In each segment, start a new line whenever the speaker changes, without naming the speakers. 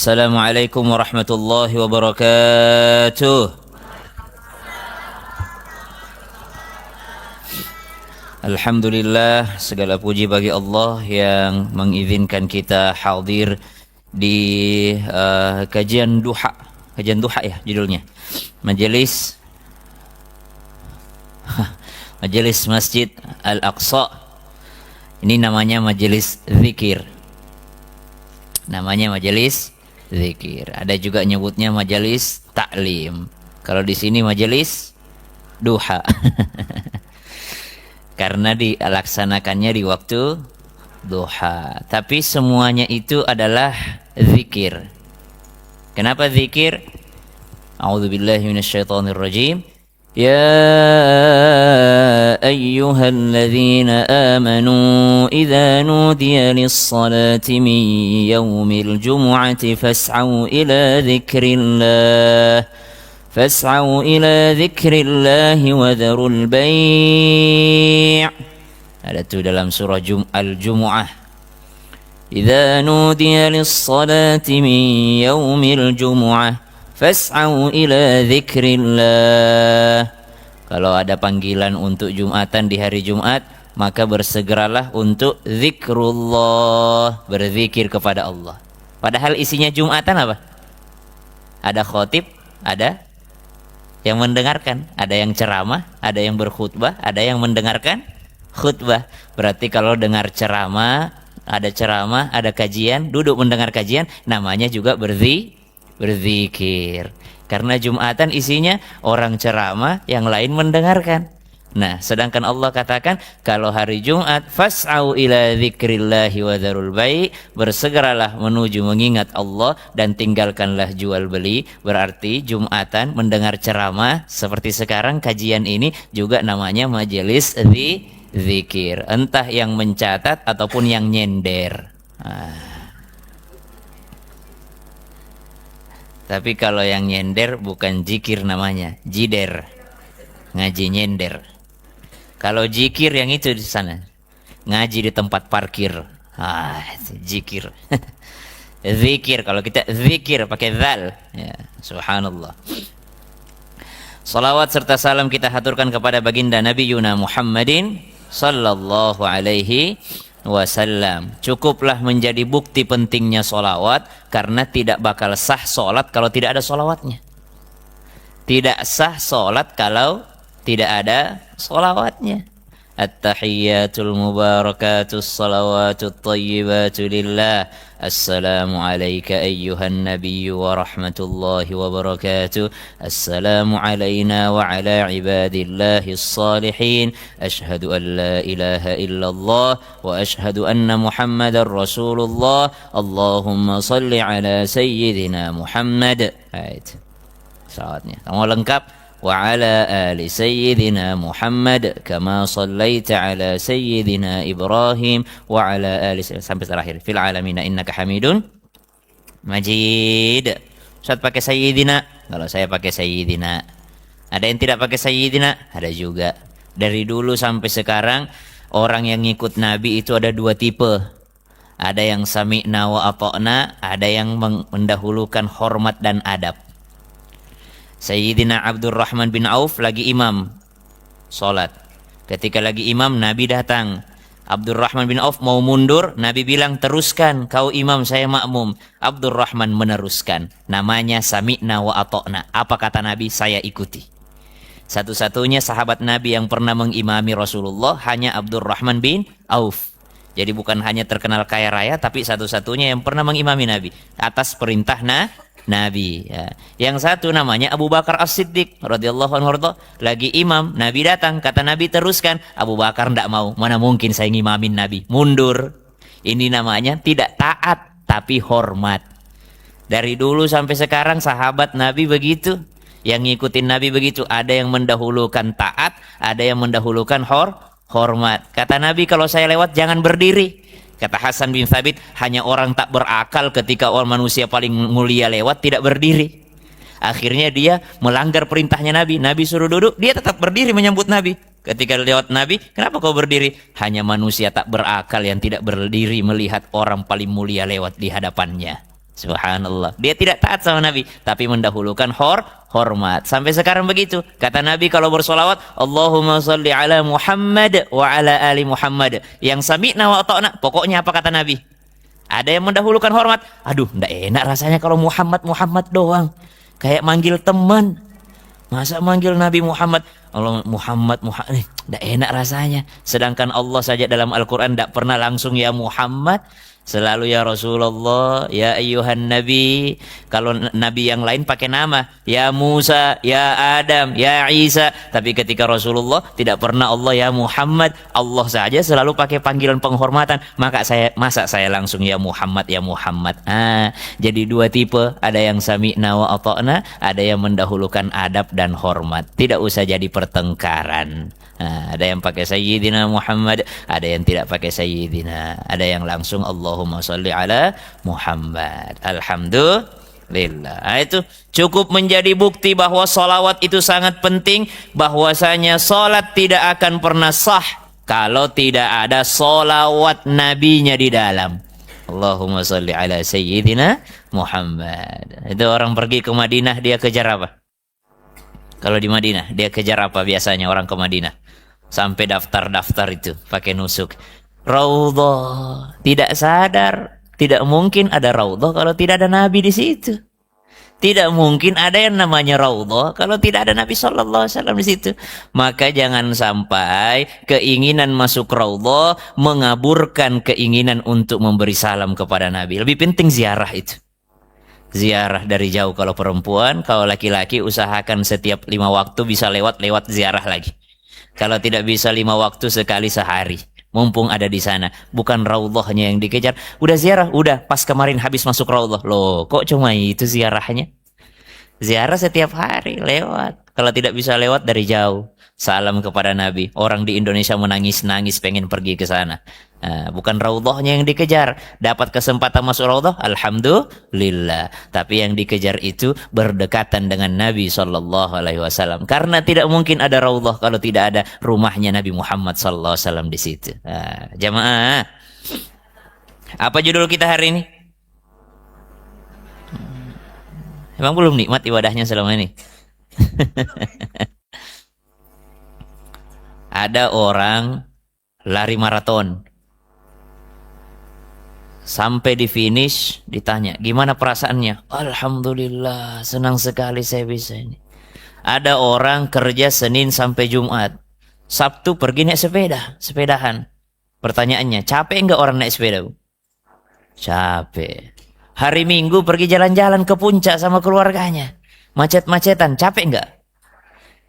Assalamualaikum warahmatullahi wabarakatuh. Alhamdulillah, segala puji bagi Allah yang mengizinkan kita hadir di kajian duha. Kajian duha ya judulnya. Majelis Majelis Masjid Al-Aqsa. Ini namanya majelis zikir. Namanya majelis zikir. Ada juga nyebutnya majelis taklim. Kalau di sini majelis duha. Karena dilaksanakannya di waktu duha. Tapi semuanya itu adalah zikir. Kenapa zikir? A'udzubillahi minasyaitonirrajim. Ya ayyuhalladzina amanu idza nudiya lis-salati min yaumil jumu'ati fas'au ila dzikrillahi wa dzarul bai'. Ada tuh dalam surah Al-Jumu'ah. Idza nudiya lis-salati min yaumil jumu'ah fas'au ila dzikrillah. Kalau ada panggilan untuk Jumatan di hari Jumat, maka bersegeralah untuk zikrullah, berzikir kepada Allah. Padahal isinya Jumatan apa? Ada khotib, ada yang mendengarkan, ada yang ceramah, ada yang berkhutbah, ada yang mendengarkan khutbah. Berarti kalau dengar ceramah, ada kajian, duduk mendengar kajian, namanya juga berzikir. Karena Jumatan isinya orang ceramah, yang lain mendengarkan. Nah, sedangkan Allah katakan kalau hari Jumat fas'au ila dzikrillahi wa dzarul bai', bersegeralah menuju mengingat Allah dan tinggalkanlah jual beli. Berarti Jumatan mendengar ceramah seperti sekarang kajian ini juga namanya majelis zikir. Entah yang mencatat ataupun yang nyender. Tapi kalau yang nyender bukan zikir namanya, jider. Ngaji nyender. Kalau zikir yang itu di sana. Ngaji di tempat parkir. Zikir. Zikir, kalau kita zikir pakai zal. Ya, subhanallah. Salawat serta salam kita haturkan kepada baginda Nabi Yuna Muhammadin sallallahu alaihi wasallam. Cukuplah menjadi bukti pentingnya solawat, karena tidak bakal sah solat kalau tidak ada solawatnya. Tidak sah solat kalau tidak ada solawatnya. At-tahiyyatul mubarakatus salawatut tayyibatu lillah. Assalamu alayka ayyuhan nabiyyu wa rahmatullahi wa barakatuh. Assalamu alayna wa ala ibadillahis salihin. Ashhadu an la ilaha illallah wa ashhadu anna muhammadar rasulullah. Allahumma salli ala sayyidina Muhammad. Salawatnya semua lengkap. وعلى آل سيدنا محمد كما صليت على سيدنا إبراهيم وعلى آل sampai terakhir fil alamin innaka hamidun majid. Ustaz pakai sayyidina, kalau saya pakai sayyidina. Ada yang tidak pakai sayyidina? Ada juga. Dari dulu sampai sekarang orang yang ngikut Nabi itu ada dua tipe. Ada yang sami'na wa ata'na, ada yang mendahulukan hormat dan adab. Sayyidina Abdurrahman bin Auf lagi imam salat. Ketika lagi imam, Nabi datang. Abdurrahman bin Auf mau mundur, Nabi bilang, teruskan, kau imam, saya makmum. Abdurrahman meneruskan. Namanya sami'na wa ata'na. Apa kata Nabi? Saya ikuti. Satu-satunya sahabat Nabi yang pernah mengimami Rasulullah hanya Abdurrahman bin Auf. Jadi bukan hanya terkenal kaya raya, tapi satu-satunya yang pernah mengimami Nabi atas perintah Nabi. Ya. Yang satu namanya Abu Bakar As-Siddiq radhiyallahu anhu, lagi imam, Nabi datang, kata Nabi teruskan. Abu Bakar tidak mau, mana mungkin saya ngimamin Nabi, mundur. Ini namanya tidak taat tapi hormat. Dari dulu sampai sekarang sahabat Nabi begitu, yang ngikutin Nabi begitu. Ada yang mendahulukan taat, ada yang mendahulukan hormat. Kata Nabi, kalau saya lewat jangan berdiri. Kata Hasan bin Thabit, hanya orang tak berakal ketika orang manusia paling mulia lewat tidak berdiri. Akhirnya dia melanggar perintahnya Nabi. Nabi suruh duduk, dia tetap berdiri menyambut Nabi. Ketika lewat Nabi, kenapa kau berdiri? Hanya manusia tak berakal yang tidak berdiri melihat orang paling mulia lewat di hadapannya. Subhanallah. Dia tidak taat sama Nabi, tapi mendahulukan hormat. Sampai sekarang begitu. Kata Nabi kalau bersolawat, Allahumma salli ala Muhammad wa ala ali Muhammad. Yang sami'na wa ata'na. Pokoknya apa kata Nabi? Ada yang mendahulukan hormat. Aduh, ndak enak rasanya kalau Muhammad doang. Kayak manggil teman. Masa manggil Nabi Muhammad? Allah Muhammad. Ndak enak rasanya. Sedangkan Allah saja dalam Al-Quran ndak pernah langsung ya Muhammad. Selalu ya Rasulullah, ya ayyuhan Nabi. Kalau Nabi yang lain pakai nama, ya Musa, ya Adam, ya Isa. Tapi ketika Rasulullah tidak pernah Allah ya Muhammad. Allah saja selalu pakai panggilan penghormatan. Masa saya langsung ya Muhammad, ya Muhammad. Jadi dua tipe, ada yang sami'na wa ata'na, ada yang mendahulukan adab dan hormat. Tidak usah jadi pertengkaran. Ada yang pakai Sayyidina Muhammad, ada yang tidak pakai Sayyidina, ada yang langsung Allahumma sholli ala Muhammad. Alhamdulillah. Itu cukup menjadi bukti bahwa salawat itu sangat penting, bahwasanya salat tidak akan pernah sah kalau tidak ada salawat nabinya di dalam. Allahumma sholli ala Sayyidina Muhammad. Itu orang pergi ke Madinah, dia kejar apa? Kalau di Madinah, dia kejar apa biasanya orang ke Madinah? Sampai daftar-daftar itu, pakai nusuk. Raudhah. Tidak sadar, tidak mungkin ada raudhah kalau tidak ada Nabi di situ. Tidak mungkin ada yang namanya raudhah kalau tidak ada Nabi SAW di situ. Maka jangan sampai keinginan masuk raudhah mengaburkan keinginan untuk memberi salam kepada Nabi. Lebih penting ziarah itu. Ziarah dari jauh kalau perempuan, kalau laki-laki usahakan setiap 5 waktu bisa lewat ziarah lagi. Kalau tidak bisa 5 waktu sekali sehari, mumpung ada di sana. Bukan raudhahnya yang dikejar. Udah ziarah, udah pas kemarin habis masuk raudhah. Loh, kok cuma itu ziarahnya? Ziarah setiap hari lewat. Kalau tidak bisa lewat dari jauh, salam kepada Nabi. Orang di Indonesia menangis-nangis pengen pergi ke sana. Bukan raudhahnya yang dikejar. Dapat kesempatan masuk raudhah, alhamdulillah. Tapi yang dikejar itu berdekatan dengan Nabi SAW. Karena tidak mungkin ada raudhah kalau tidak ada rumahnya Nabi Muhammad SAW di situ. Jamaah, apa judul kita hari ini? Emang belum nikmat ibadahnya selama ini? Ada orang lari maraton. Sampai di finish ditanya, gimana perasaannya? Alhamdulillah, senang sekali saya bisa ini. Ada orang kerja Senin sampai Jumat. Sabtu pergi naik sepedahan. Pertanyaannya, capek enggak orang naik sepeda? Capek. Hari Minggu pergi jalan-jalan ke puncak sama keluarganya. Macet-macetan, capek enggak?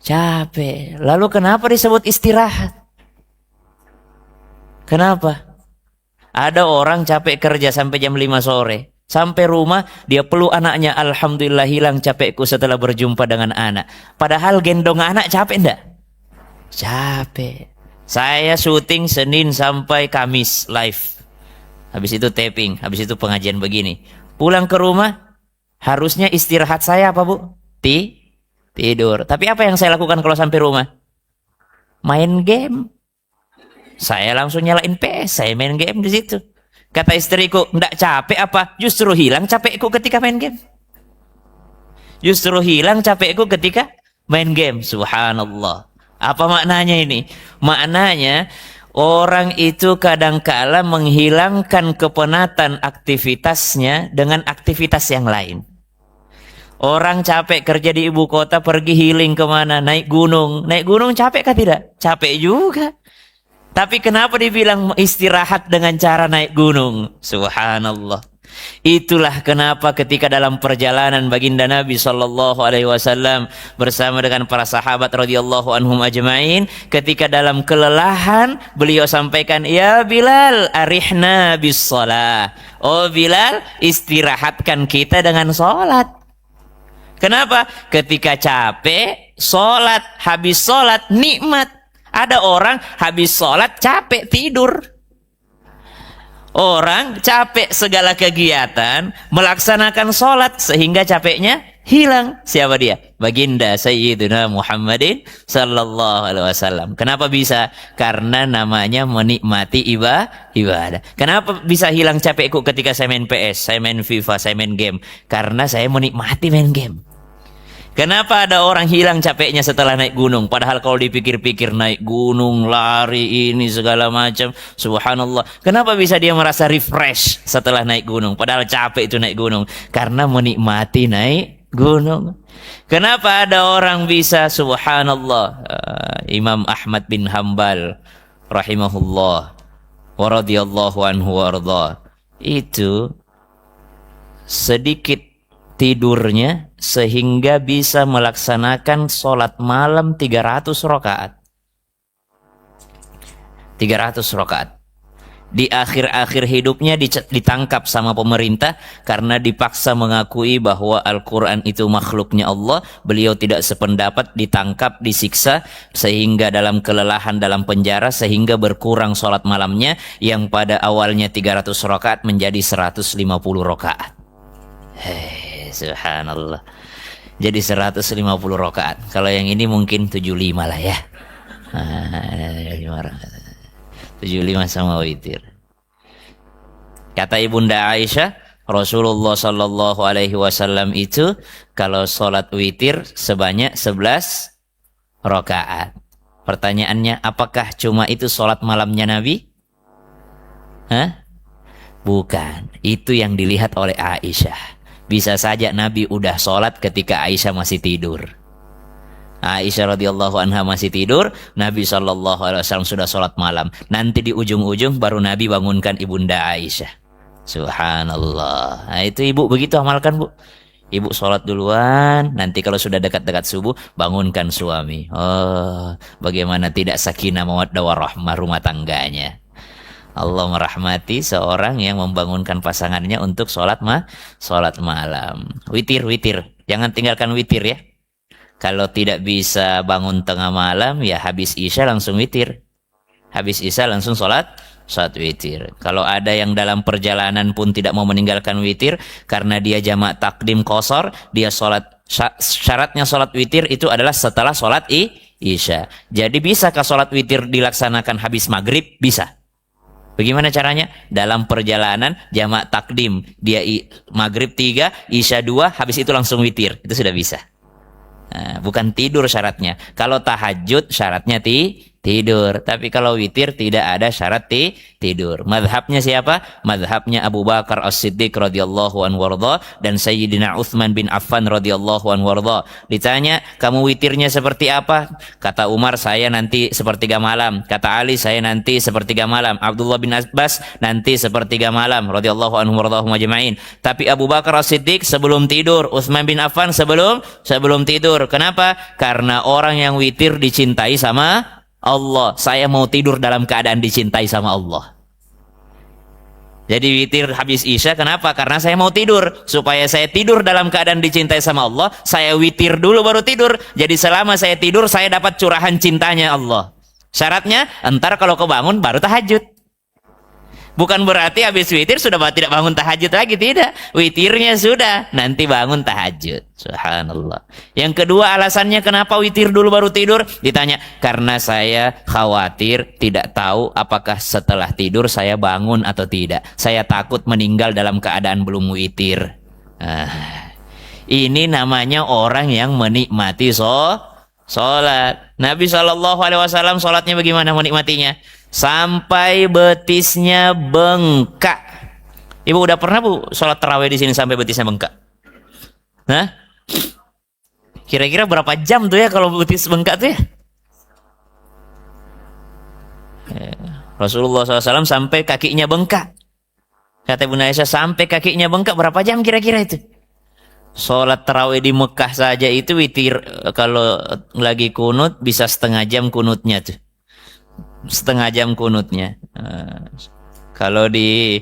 Capek. Lalu kenapa disebut istirahat? Kenapa? Ada orang capek kerja sampai jam 5 sore. Sampai rumah, dia peluk anaknya. Alhamdulillah hilang capekku setelah berjumpa dengan anak. Padahal gendong anak capek enggak? Capek. Saya syuting Senin sampai Kamis live. Habis itu taping, habis itu pengajian begini. Pulang ke rumah, harusnya istirahat saya apa Bu? Tidur. Tapi apa yang saya lakukan kalau sampai rumah? Main game. Saya langsung nyalain PS, saya main game di situ. Kata istriku, "Ndak capek apa?" Justru hilang capekku ketika main game. Justru hilang capekku ketika main game. Subhanallah. Apa maknanya ini? Maknanya orang itu kadangkala menghilangkan kepenatan aktivitasnya dengan aktivitas yang lain. Orang capek kerja di ibu kota, pergi healing kemana? Naik gunung. Naik gunung capek kah tidak? Capek juga. Tapi kenapa dibilang istirahat dengan cara naik gunung? Subhanallah. Itulah kenapa ketika dalam perjalanan baginda Nabi SAW bersama dengan para sahabat radhiyallahu anhum ajma'in, ketika dalam kelelahan beliau sampaikan, "Ya Bilal, arihna bis shalah." Oh Bilal, istirahatkan kita dengan sholat. Kenapa? Ketika capek, sholat. Habis sholat, nikmat. Ada orang habis sholat capek tidur. Orang capek segala kegiatan melaksanakan sholat sehingga capeknya hilang. Siapa dia? baginda Sayyidina Muhammadin sallallahu alaihi wasallam. Kenapa bisa? Karena namanya menikmati ibadah. Kenapa bisa hilang capekku ketika saya main PS, saya main FIFA, saya main game? Karena saya menikmati main game. Kenapa ada orang hilang capeknya setelah naik gunung? Padahal kalau dipikir-pikir naik gunung, lari ini segala macam, subhanallah. Kenapa bisa dia merasa refresh setelah naik gunung? Padahal capek itu naik gunung. Karena menikmati naik gunung. Kenapa ada orang bisa, subhanallah, Imam Ahmad bin Hambal rahimahullah wa radhiyallahu anhu warda, itu sedikit tidurnya sehingga bisa melaksanakan sholat malam 300 rakaat. 300 rakaat. Di akhir-akhir hidupnya ditangkap sama pemerintah karena dipaksa mengakui bahwa Al-Quran itu makhluknya Allah. Beliau tidak sependapat, ditangkap, disiksa sehingga dalam kelelahan dalam penjara, sehingga berkurang sholat malamnya yang pada awalnya 300 rakaat menjadi 150 rakaat. Subhanallah. Jadi 150 rakaat. Kalau yang ini mungkin 75 lah ya. 75 sama witir. Kata Ibunda Aisyah, Rasulullah sallallahu alaihi wasallam itu kalau sholat witir sebanyak 11 rakaat. Pertanyaannya, apakah cuma itu sholat malamnya Nabi? Bukan. Itu yang dilihat oleh Aisyah. Bisa saja Nabi udah sholat ketika Aisyah masih tidur. Aisyah radhiyallahu anha masih tidur, Nabi sallallahu alaihi wasallam sudah sholat malam. Nanti di ujung-ujung baru Nabi bangunkan Ibunda Aisyah. Subhanallah. Nah, itu ibu begitu amalkan, Bu. Ibu sholat duluan, nanti kalau sudah dekat-dekat subuh bangunkan suami. Oh, bagaimana tidak sakinah mawaddah warahmah rumah tangganya. Allah merahmati seorang yang membangunkan pasangannya untuk sholat malam. Witir. Jangan tinggalkan witir ya. Kalau tidak bisa bangun tengah malam, ya habis isya langsung witir. Habis isya langsung sholat witir. Kalau ada yang dalam perjalanan pun tidak mau meninggalkan witir karena dia jamak takdim qashar, dia sholat, syaratnya sholat witir itu adalah setelah sholat isya. Jadi bisakah sholat witir dilaksanakan habis maghrib? Bisa. Bagaimana caranya? Dalam perjalanan jamak takdim, dia maghrib 3, isya 2, habis itu langsung witir. Itu sudah bisa. Nah, bukan tidur syaratnya. Kalau tahajud syaratnya tidur. Tapi kalau witir tidak ada syarat tidur. Madhabnya siapa? Madhabnya Abu Bakar As-Siddiq radhiyallahu anhu warda dan Sayyidina Utsman bin Affan radhiyallahu anhu warda. Ditanya, kamu witirnya seperti apa? Kata Umar, saya nanti sepertiga malam. Kata Ali, saya nanti sepertiga malam. Abdullah bin Abbas nanti sepertiga malam radhiyallahu anhu wardahum ajma'in. Tapi Abu Bakar As-Siddiq sebelum tidur, Utsman bin Affan sebelum tidur. Kenapa? Karena orang yang witir dicintai sama Allah. Saya mau tidur dalam keadaan dicintai sama Allah. Jadi witir habis isya, kenapa? Karena saya mau tidur. Supaya saya tidur dalam keadaan dicintai sama Allah, saya witir dulu baru tidur. Jadi selama saya tidur, saya dapat curahan cintanya Allah. Syaratnya, entar kalau kebangun baru tahajud. Bukan berarti habis witir sudah tidak bangun tahajud lagi, tidak. Witirnya sudah, nanti bangun tahajud. Subhanallah. Yang kedua alasannya kenapa witir dulu baru tidur? Ditanya, karena saya khawatir tidak tahu apakah setelah tidur saya bangun atau tidak. Saya takut meninggal dalam keadaan belum witir. Ini namanya orang yang menikmati sholat. Nabi SAW sholatnya bagaimana menikmatinya? Sampai betisnya bengkak. Ibu udah pernah, Bu, sholat tarawih di sini sampai betisnya bengkak? Nah, kira-kira berapa jam tuh ya kalau betis bengkak tuh ya? Rasulullah SAW sampai kakinya bengkak. Kata Ibunda Aisyah, sampai kakinya bengkak berapa jam kira-kira itu? Sholat tarawih di Mekah saja itu witir, kalau lagi kunut bisa setengah jam kunutnya tuh. Setengah jam kunutnya. Kalau di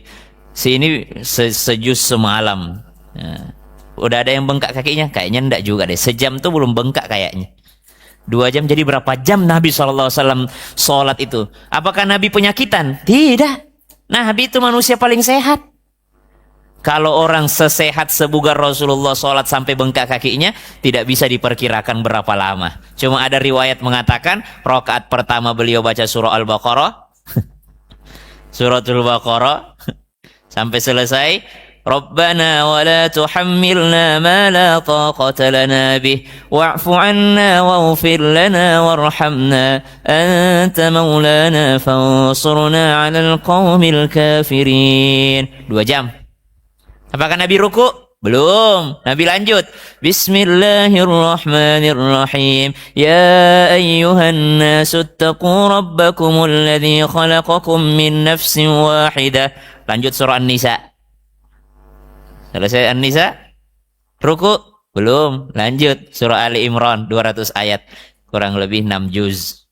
sini sejus semalam. Udah ada yang bengkak kakinya? Kayaknya enggak juga deh. Sejam tuh belum bengkak kayaknya. 2 jam, jadi berapa jam Nabi SAW sholat itu? Apakah Nabi penyakitan? Tidak. Nabi itu manusia paling sehat. Kalau orang sesehat sebugar Rasulullah sholat sampai bengkak kakinya, tidak bisa diperkirakan berapa lama. Cuma ada riwayat mengatakan, rakaat pertama beliau baca surah Al-Baqarah, suratul Baqarah, sampai selesai. Rabbana wa la tuhammilna ma la taqata lana bih wa'fu 'anna waghfir lana warhamna anta maulana fansurna 'alal qaumil kafirin. 2 jam. Apakah Nabi ruku? Belum. Nabi lanjut. Bismillahirrahmanirrahim. Ya ayyuhan nasu attaqu rabbakumul ladzi khalaqakum min nafsin wahidah. Lanjut surah An-Nisa. Selesai An-Nisa? Ruku? Belum. Lanjut surah Ali Imran 200 ayat. Kurang lebih 6 juz.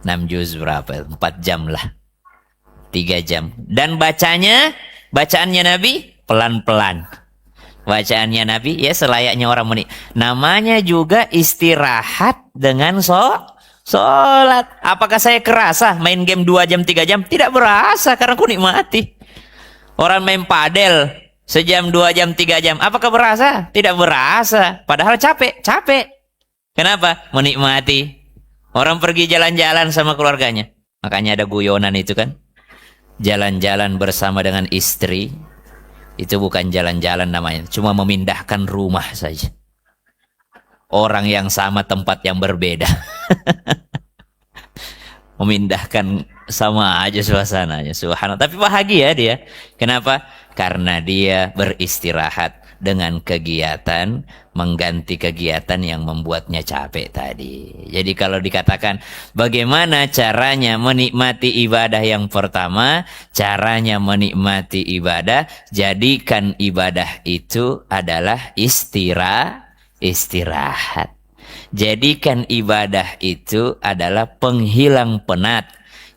6 juz berapa? 4 jam lah. 3 jam. Dan bacaannya Nabi pelan-pelan. Bacaannya Nabi ya selayaknya orang muni. Namanya juga istirahat dengan sholat. Apakah saya kerasa main game 2 jam 3 jam? Tidak berasa karena aku nikmati. Orang main padel sejam 2 jam 3 jam. Apakah berasa? Tidak berasa. Padahal capek. Kenapa? Menikmati. Orang pergi jalan-jalan sama keluarganya. Makanya ada guyonan itu kan. Jalan-jalan bersama dengan istri itu bukan jalan-jalan namanya, cuma memindahkan rumah saja. Orang yang sama, tempat yang berbeda. Memindahkan sama aja suasananya, subhanallah. Tapi bahagia dia. Kenapa? Karena dia beristirahat dengan kegiatan mengganti kegiatan yang membuatnya capek tadi. Jadi kalau dikatakan bagaimana caranya menikmati ibadah yang pertama, caranya menikmati ibadah, jadikan ibadah itu adalah istirahat. Jadikan ibadah itu adalah penghilang penat.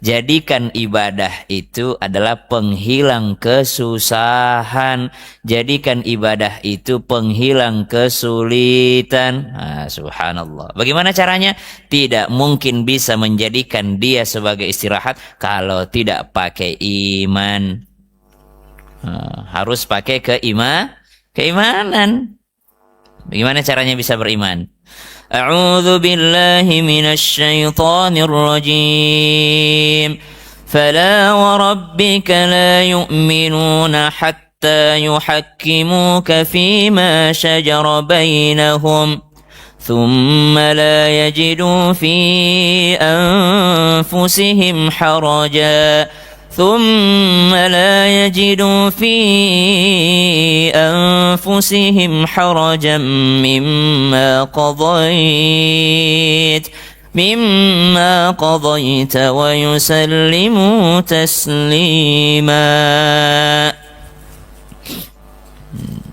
Jadikan ibadah itu adalah penghilang kesusahan. Jadikan ibadah itu penghilang kesulitan. Subhanallah. Bagaimana caranya? Tidak mungkin bisa menjadikan dia sebagai istirahat kalau tidak pakai iman. Harus pakai keimanan. Bagaimana caranya bisa beriman? أعوذ بالله من الشيطان الرجيم فلا وربك لا يؤمنون حتى يحكموك فيما شجر بينهم ثم لا يجدوا في أنفسهم حرجا ثم لا يجدوا في أنفسهم حرجا مما قضيت ويسلموا تسليما.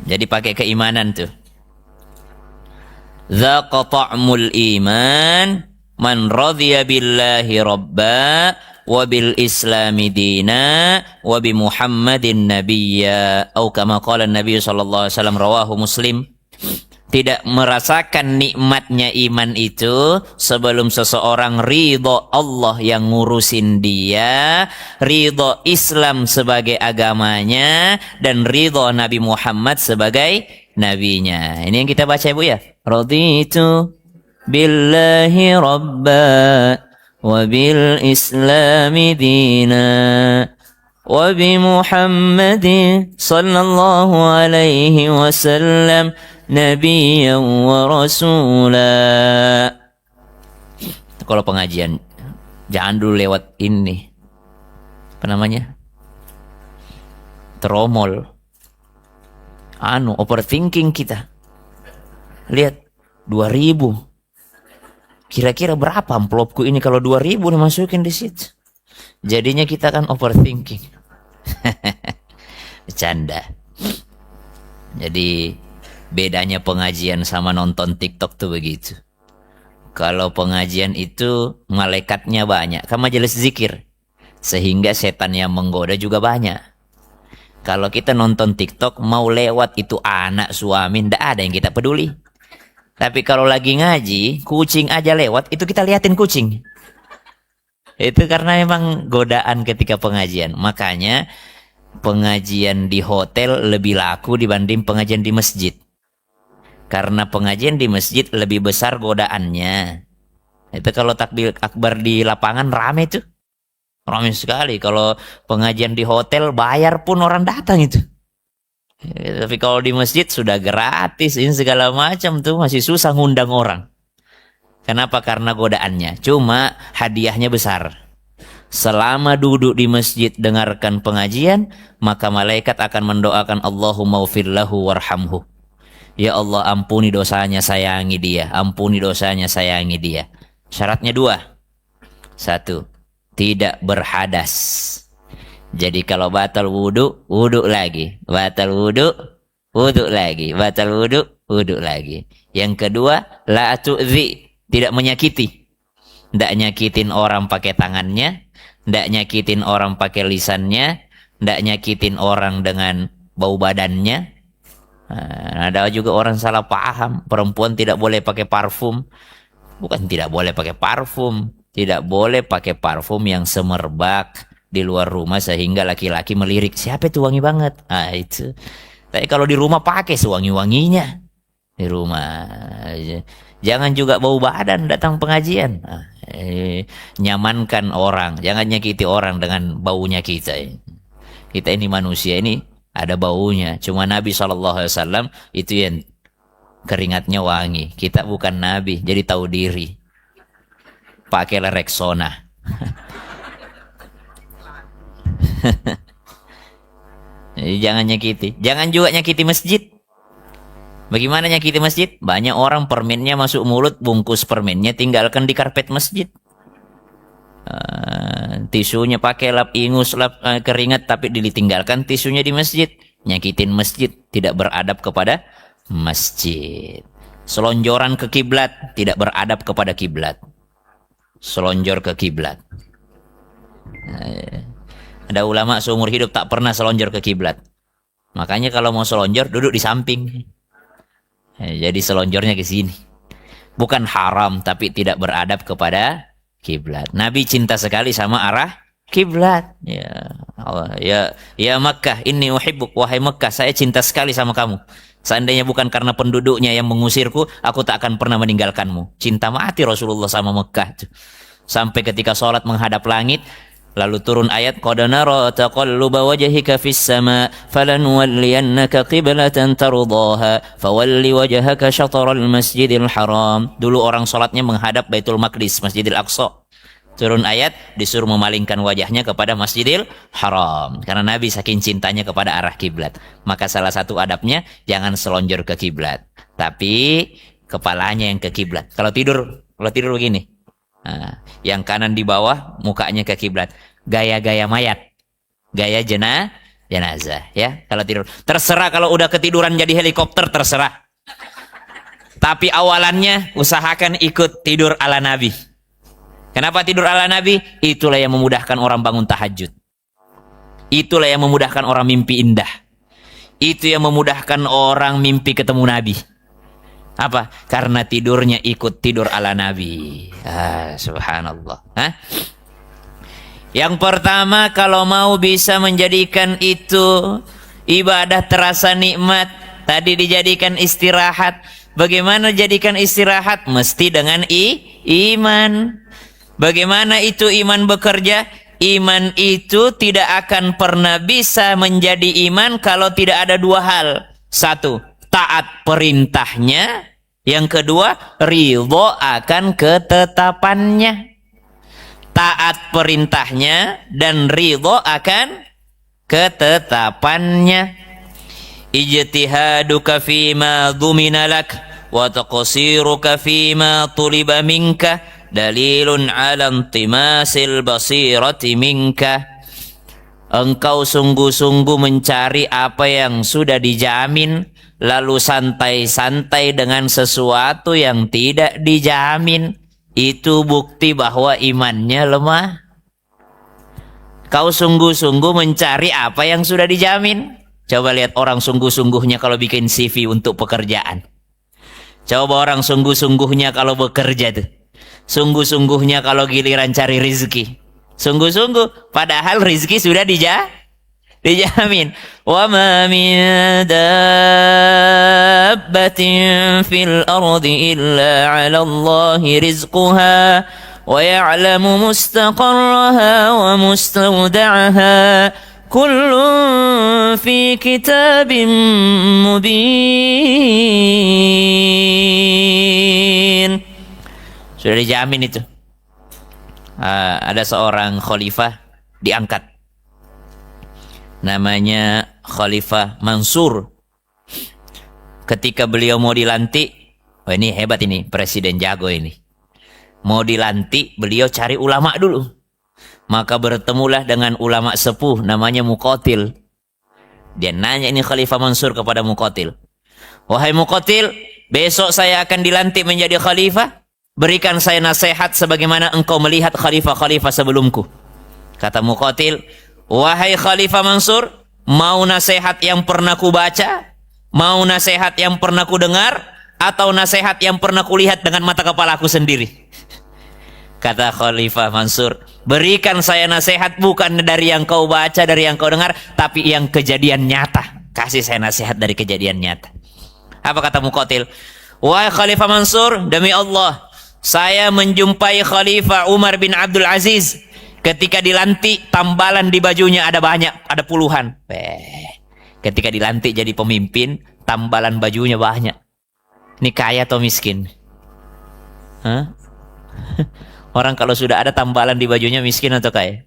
Jadi pakai keimanan tuh. Dzaqa ta'mul iman man radhiya billahi rabba wa bil islami dina wa bi Muhammadin nabiyya atau kama qala Nabi sallallahu alaihi wasallam rawahu Muslim. Tidak merasakan nikmatnya iman itu sebelum seseorang ridho Allah yang ngurusin dia, ridho Islam sebagai agamanya, dan ridho Nabi Muhammad sebagai nabinya. Ini yang kita baca Ibu ya. Raditu billahi rabba wa bil islami dina wa bi Muhammadin sallallahu alaihi wasallam nabiyyan wa rasula. Kalau pengajian jangan dulu lewat ini, apa namanya, tromol, overthinking kita. Lihat 2000, kira-kira berapa amplopku ini kalau 2000 dimasukin di situ. Jadinya kita kan overthinking. Bercanda. Jadi bedanya pengajian sama nonton TikTok tuh begitu. Kalau pengajian itu malaikatnya banyak, kan majelis zikir, sehingga setan yang menggoda juga banyak. Kalau kita nonton TikTok, mau lewat itu anak, suami, ndak ada yang kita peduli. Tapi kalau lagi ngaji, kucing aja lewat, itu kita liatin kucing. Itu karena memang godaan ketika pengajian. Makanya pengajian di hotel lebih laku dibanding pengajian di masjid. Karena pengajian di masjid lebih besar godaannya. Itu kalau takbir akbar di lapangan rame tuh. Rame sekali. Kalau pengajian di hotel bayar pun orang datang itu. Tapi kalau di masjid sudah gratis. Ini segala macam tuh masih susah ngundang orang. Kenapa? Karena godaannya. Cuma hadiahnya besar. Selama duduk di masjid dengarkan pengajian, maka malaikat akan mendoakan Allahumma ufir lahu warhamhu. Ya Allah, ampuni dosanya, sayangi dia. Ampuni dosanya, sayangi dia. Syaratnya 2. 1, tidak berhadas. Jadi kalau batal wudu, wudu lagi. Batal wudu, wudu lagi. Batal wudu, wudu lagi. Yang kedua, la tu'zi, tidak menyakiti. Tidak nyakitin orang pakai tangannya, tidak nyakitin orang pakai lisannya, tidak nyakitin orang dengan bau badannya. Nah, ada juga orang salah paham, perempuan tidak boleh pakai parfum. Bukan tidak boleh pakai parfum, tidak boleh pakai parfum yang semerbak di luar rumah sehingga laki-laki melirik, siapa itu wangi banget. Ah itu. Tapi kalau di rumah pakai sewangi-wanginya di rumah. Jangan juga bau badan datang pengajian. Nyamankan orang, jangan nyakiti orang dengan baunya kita. Kita ini manusia ini ada baunya. Cuma Nabi SAW itu yang keringatnya wangi. Kita bukan Nabi, jadi tahu diri. Pakailah Rexona. Jadi jangan nyakiti. Jangan juga nyakiti masjid. Bagaimana nyakiti masjid? Banyak orang permennya masuk mulut, bungkus permennya tinggalkan di karpet masjid. Tisunya pakai lap ingus, lap keringat, tapi ditinggalkan tisunya di masjid. Nyakitin masjid, tidak beradab kepada masjid. Selonjoran ke kiblat, tidak beradab kepada kiblat. Selonjor ke kiblat. Ada ulama seumur hidup tak pernah selonjor ke kiblat. Makanya kalau mau selonjor duduk di samping. Jadi selonjornya ke sini. Bukan haram tapi tidak beradab kepada kiblat. Nabi cinta sekali sama arah kiblat. Ya Allah, ya Makkah, inni uhibbuk, wahai Makkah, saya cinta sekali sama kamu. Seandainya bukan karena penduduknya yang mengusirku, aku tak akan pernah meninggalkanmu. Cinta mati Rasulullah sama Makkah. Sampai ketika sholat menghadap langit, lalu turun ayat qad nara taqalluba wajhika fis sama falanwalliyannaka qiblatan tardaha fawalli wajhaka syatral masjidil haram. Dulu orang salatnya menghadap Baitul Maqdis, Masjidil Aqsa. Turun ayat disuruh memalingkan wajahnya kepada Masjidil Haram karena Nabi saking cintanya kepada arah kiblat. Maka salah satu adabnya jangan selonjor ke kiblat, tapi kepalanya yang ke kiblat. Kalau tidur begini. Nah, yang kanan di bawah, mukanya ke kiblat. Gaya-gaya mayat, gaya jenazah, ya. Kalau tidur, terserah kalau udah ketiduran jadi helikopter terserah. Tapi awalannya usahakan ikut tidur ala Nabi. Kenapa tidur ala Nabi? Itulah yang memudahkan orang bangun tahajud. Itulah yang memudahkan orang mimpi indah. Itu yang memudahkan orang mimpi ketemu Nabi. Apa? Karena tidurnya ikut tidur ala Nabi. Subhanallah. Yang pertama, kalau mau bisa menjadikan itu ibadah terasa nikmat, tadi dijadikan istirahat. Bagaimana jadikan istirahat? Mesti dengan iman. Bagaimana itu iman bekerja? Iman itu tidak akan pernah bisa menjadi iman kalau tidak ada dua hal. Satu, taat perintahnya. Yang kedua, ridho akan ketetapannya. Taat perintahnya dan ridho akan ketetapannya. Ijtihaduka fima dhumina lak wa taqsiruka fima tuliba minka dalilun ala intimasil basirati minka. Engkau sungguh-sungguh mencari apa yang sudah dijamin, lalu santai-santai dengan sesuatu yang tidak dijamin. Itu bukti bahwa imannya lemah. Kau sungguh-sungguh mencari apa yang sudah dijamin. Coba lihat orang sungguh-sungguhnya kalau bikin CV untuk pekerjaan. Coba orang sungguh-sungguhnya kalau bekerja tuh. Sungguh-sungguhnya kalau giliran cari rizki. Sungguh-sungguh. Padahal rizki sudah Dijamin. Wa ma min dabbatin fil ardi illa 'ala Allahi rizquha wa ya'lamu mustaqarraha wa mustawda'aha kullun fi kitabim mubin. Sudah dijamin itu. Ada seorang khalifah diangkat, namanya Khalifah Mansur. Ketika beliau mau dilantik, oh ini hebat ini, presiden jago ini. Mau dilantik, beliau cari ulama dulu. Maka bertemulah dengan ulama sepuh namanya Muqatil. Dia nanya ini Khalifah Mansur kepada Muqatil, wahai Muqatil, besok saya akan dilantik menjadi khalifah. Berikan saya nasihat sebagaimana engkau melihat khalifah-khalifah sebelumku. Kata Muqatil, wahai Khalifah Mansur, mau nasihat yang pernah ku baca, mau nasihat yang pernah ku dengar, atau nasihat yang pernah ku lihat dengan mata kepala aku sendiri? Kata Khalifah Mansur, berikan saya nasihat bukan dari yang kau baca, dari yang kau dengar, tapi yang kejadian nyata. Kasih saya nasihat dari kejadian nyata. Apa kata Muqatil? Wahai Khalifah Mansur, demi Allah, saya menjumpai Khalifah Umar bin Abdul Aziz. Ketika dilantik, tambalan di bajunya ada banyak, ada puluhan. Ketika dilantik jadi pemimpin, tambalan bajunya banyak. Ini kaya atau miskin? Hah? Orang kalau sudah ada tambalan di bajunya miskin atau kaya?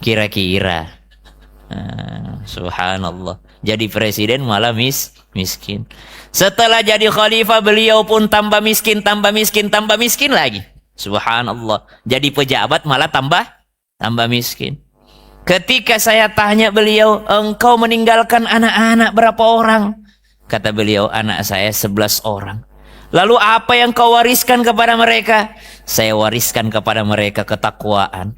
Kira-kira. Subhanallah. Jadi presiden malah miskin. Setelah jadi khalifah, beliau pun tambah miskin lagi. Subhanallah. Jadi pejabat malah tambah miskin. Ketika saya tanya beliau, engkau meninggalkan anak-anak berapa orang? Kata beliau, anak saya 11 orang. Lalu apa yang kau wariskan kepada mereka? Saya wariskan kepada mereka ketakwaan.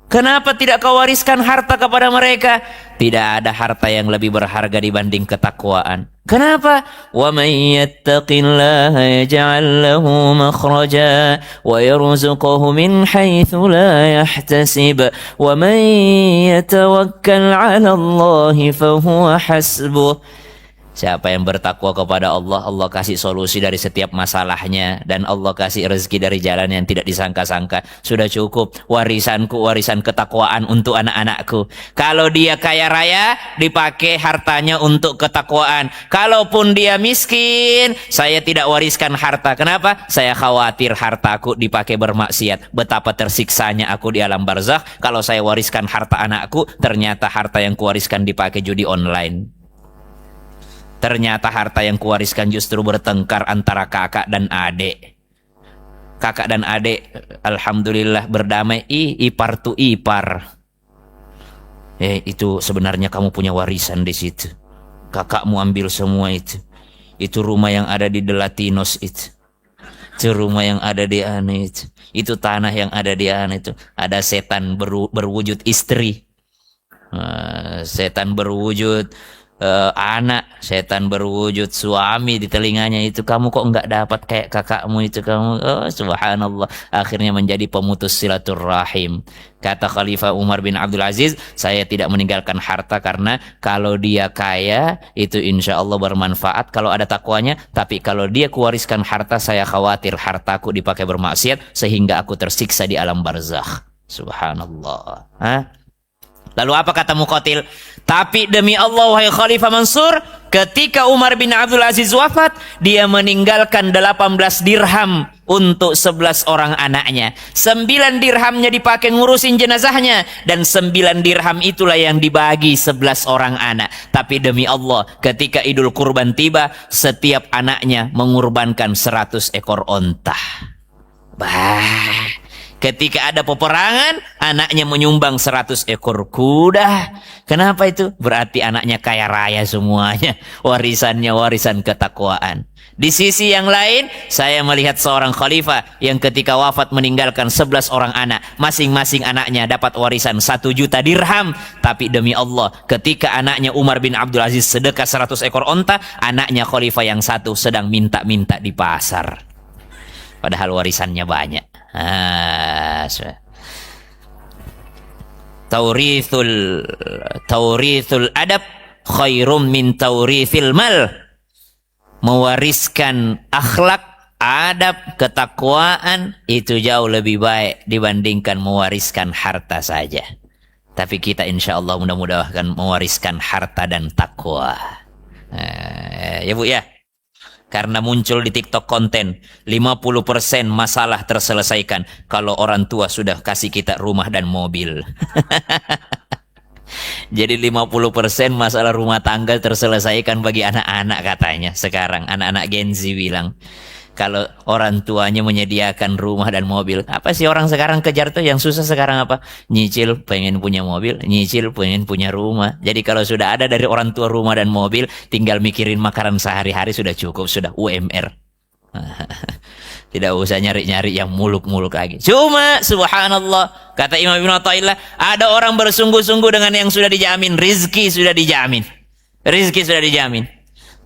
Kenapa tidak kau wariskan harta kepada mereka? Tidak ada harta yang lebih berharga dibanding ketakwaan. Kenapa? Wa may yattaqillaha yaj'al lahu makhraja wa yarzuqhu min haitsu la yahtasib wa man yatawakkal 'ala Allahi fa huwa hasbuh. Siapa yang bertakwa kepada Allah, Allah kasih solusi dari setiap masalahnya. Dan Allah kasih rezeki dari jalan yang tidak disangka-sangka. Sudah cukup warisanku, warisan ketakwaan untuk anak-anakku. Kalau dia kaya raya, dipakai hartanya untuk ketakwaan. Kalaupun dia miskin, saya tidak wariskan harta. Kenapa? Saya khawatir hartaku dipakai bermaksiat. Betapa tersiksanya aku di alam barzakh kalau saya wariskan harta anakku, ternyata harta yang kuwariskan dipakai judi online. Ternyata harta yang kuwariskan justru bertengkar antara kakak dan adik. Kakak dan adik, alhamdulillah berdamai. Ipar tu ipar. Itu sebenarnya kamu punya warisan di situ. Kakakmu ambil semua itu. Itu rumah yang ada di Delatinos itu. Itu rumah yang ada di Ane itu. Itu tanah yang ada di Ane itu. Ada setan berwujud istri. Setan berwujud anak, setan berwujud suami di telinganya itu. Kamu kok enggak dapat kayak kakakmu itu kamu? Subhanallah. Akhirnya menjadi pemutus silaturrahim. Kata Khalifah Umar bin Abdul Aziz, saya tidak meninggalkan harta karena kalau dia kaya itu insya Allah bermanfaat kalau ada takwanya. Tapi kalau dia kuwariskan harta, saya khawatir hartaku dipakai bermaksiat sehingga aku tersiksa di alam barzakh. Subhanallah. Lalu apa kata Muqatil? Tapi demi Allah wahai Khalifah Mansur, ketika Umar bin Abdul Aziz wafat, dia meninggalkan 18 dirham untuk 11 orang anaknya. 9 dirhamnya dipakai ngurusin jenazahnya, dan 9 dirham itulah yang dibagi 11 orang anak. Tapi demi Allah, ketika Idul Kurban tiba, setiap anaknya mengorbankan 100 ekor onta. Ketika ada peperangan, anaknya menyumbang 100 ekor kuda. Kenapa itu? Berarti anaknya kaya raya semuanya. Warisannya warisan ketakwaan. Di sisi yang lain, saya melihat seorang khalifah yang ketika wafat meninggalkan 11 orang anak. Masing-masing anaknya dapat warisan 1 juta dirham. Tapi demi Allah, ketika anaknya Umar bin Abdul Aziz sedekah 100 ekor onta, anaknya khalifah yang satu sedang minta-minta di pasar. Padahal warisannya banyak. Taurithul taurithul adab khairum min taurithil mal. Mewariskan akhlak, adab, ketakwaan itu jauh lebih baik dibandingkan mewariskan harta saja. Tapi kita insya Allah mudah-mudahan mewariskan harta dan takwa. Ya Bu ya. Karena muncul di TikTok konten 50% masalah terselesaikan kalau orang tua sudah kasih kita rumah dan mobil. Jadi 50% masalah rumah tangga terselesaikan bagi anak-anak katanya. Sekarang anak-anak Gen Z bilang kalau orang tuanya menyediakan rumah dan mobil. Apa sih orang sekarang kejar tuh? Yang susah sekarang apa? Nyicil pengen punya mobil, nyicil pengen punya rumah. Jadi kalau sudah ada dari orang tua rumah dan mobil, tinggal mikirin makanan sehari-hari sudah cukup, sudah UMR. Tidak usah nyari-nyari yang muluk-muluk lagi. Cuma subhanallah, kata Imam Ibn Athaillah, ada orang bersungguh-sungguh dengan yang sudah dijamin, rizki sudah dijamin. Rizki sudah dijamin.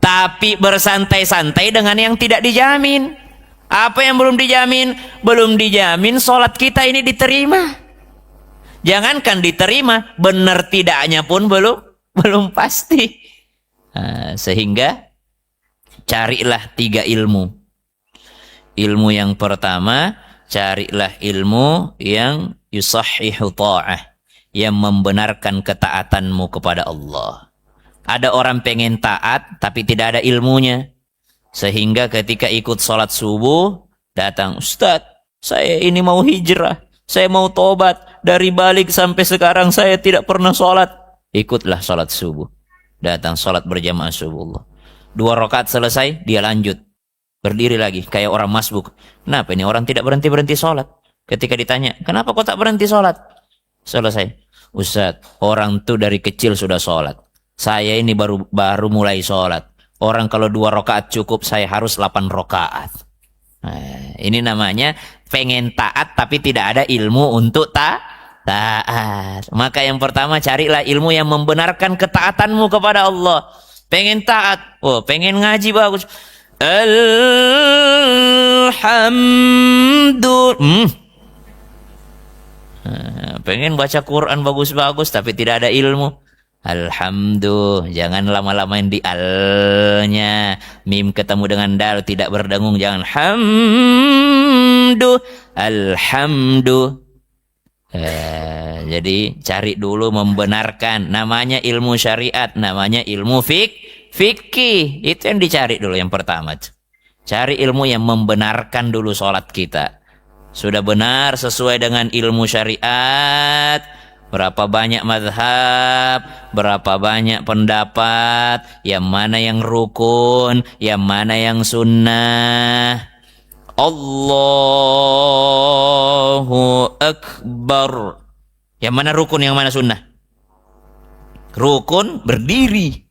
Tapi bersantai-santai dengan yang tidak dijamin. Apa yang belum dijamin? Belum dijamin sholat kita ini diterima. Jangankan diterima, benar tidaknya pun belum pasti. Sehingga carilah 3 ilmu. Ilmu yang pertama, carilah ilmu yang yusahhihu ta'ah, yang membenarkan ketaatanmu kepada Allah. Ada orang pengen taat tapi tidak ada ilmunya. Sehingga ketika ikut sholat subuh, datang, Ustadz, saya ini mau hijrah, saya mau tobat, dari balik sampai sekarang saya tidak pernah sholat. Ikutlah sholat subuh. Datang sholat berjamaah subuh. 2 rakaat selesai, dia lanjut. Berdiri lagi, kayak orang masbuk. Kenapa ini orang tidak berhenti-berhenti sholat? Ketika ditanya, kenapa kau tak berhenti sholat? Selesai. Ustadz, orang tuh dari kecil sudah sholat. Saya ini baru mulai sholat. Orang kalau 2 rakaat cukup, saya harus 8 rakaat. Nah, ini namanya pengen taat tapi tidak ada ilmu untuk taat. Maka yang pertama carilah ilmu yang membenarkan ketaatanmu kepada Allah. Pengen taat, pengen ngaji bagus. Pengen baca Quran bagus-bagus tapi tidak ada ilmu. Alhamdulillah, jangan lama-lamain di al-nya. Mim ketemu dengan dal tidak berdengung, jangan hamdu, alhamdu. Jadi cari dulu membenarkan, namanya ilmu syariat, namanya ilmu fikih. Itu yang dicari dulu yang pertama. Cari ilmu yang membenarkan dulu sholat kita. Sudah benar sesuai dengan ilmu syariat. Berapa banyak mazhab, berapa banyak pendapat, yang mana yang rukun, yang mana yang sunnah. Allahu Akbar. Yang mana rukun, yang mana sunnah? Rukun berdiri.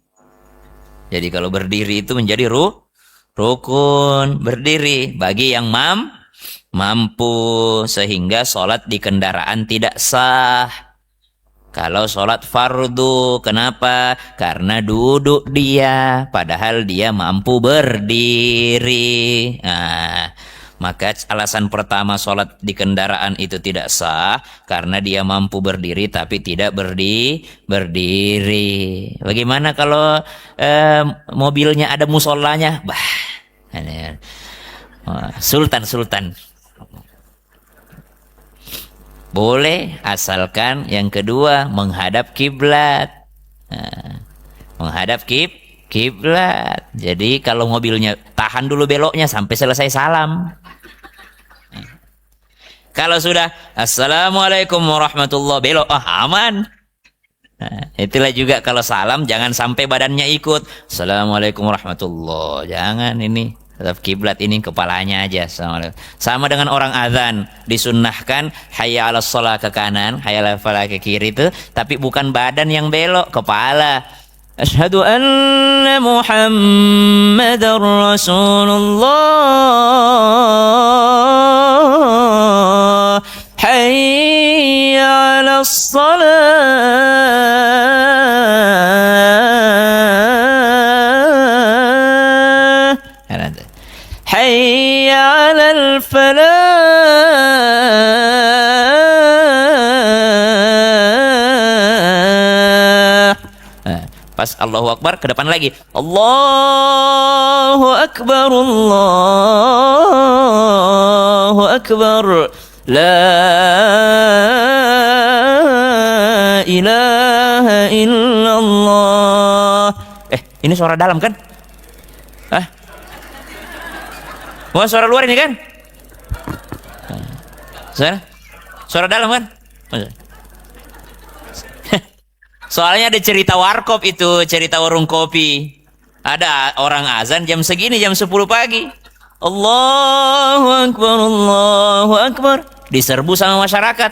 Jadi kalau berdiri itu menjadi rukun, berdiri bagi yang mampu, sehingga sholat di kendaraan tidak sah. Kalau sholat fardu, kenapa? Karena duduk dia, padahal dia mampu berdiri. Nah, maka alasan pertama sholat di kendaraan itu tidak sah, karena dia mampu berdiri tapi tidak berdiri. Bagaimana kalau mobilnya ada musolanya? Sultan. Boleh, asalkan yang kedua menghadap kiblat. Menghadap kiblat. Jadi kalau mobilnya tahan dulu beloknya sampai selesai salam. Kalau sudah assalamualaikum warahmatullahi belok, aman. Itulah juga kalau salam jangan sampai badannya ikut. Assalamualaikum warahmatullahi. Jangan ini. Tetap kiblat ini kepalanya aja. Sama dengan orang azan, disunnahkan hayya 'alas shalah ke kanan, hayya 'alal falah ke kiri itu, tapi bukan badan yang belok, kepala. Asyhadu anna Muhammadar Rasulullah. Hayya 'alas shalah. حي على الفلاح Allahu Akbar, ke depan lagi. Allahu Akbar, Allahu Akbar. La ilaha illallah. Ini suara dalam kan? Hah? Wah, suara luar ini kan? Suara dalam kan? Soalnya ada cerita warkop itu, cerita warung kopi. Ada orang azan jam segini, jam 10 pagi. Allahu Akbar, Allahu Akbar. Diserbu sama masyarakat.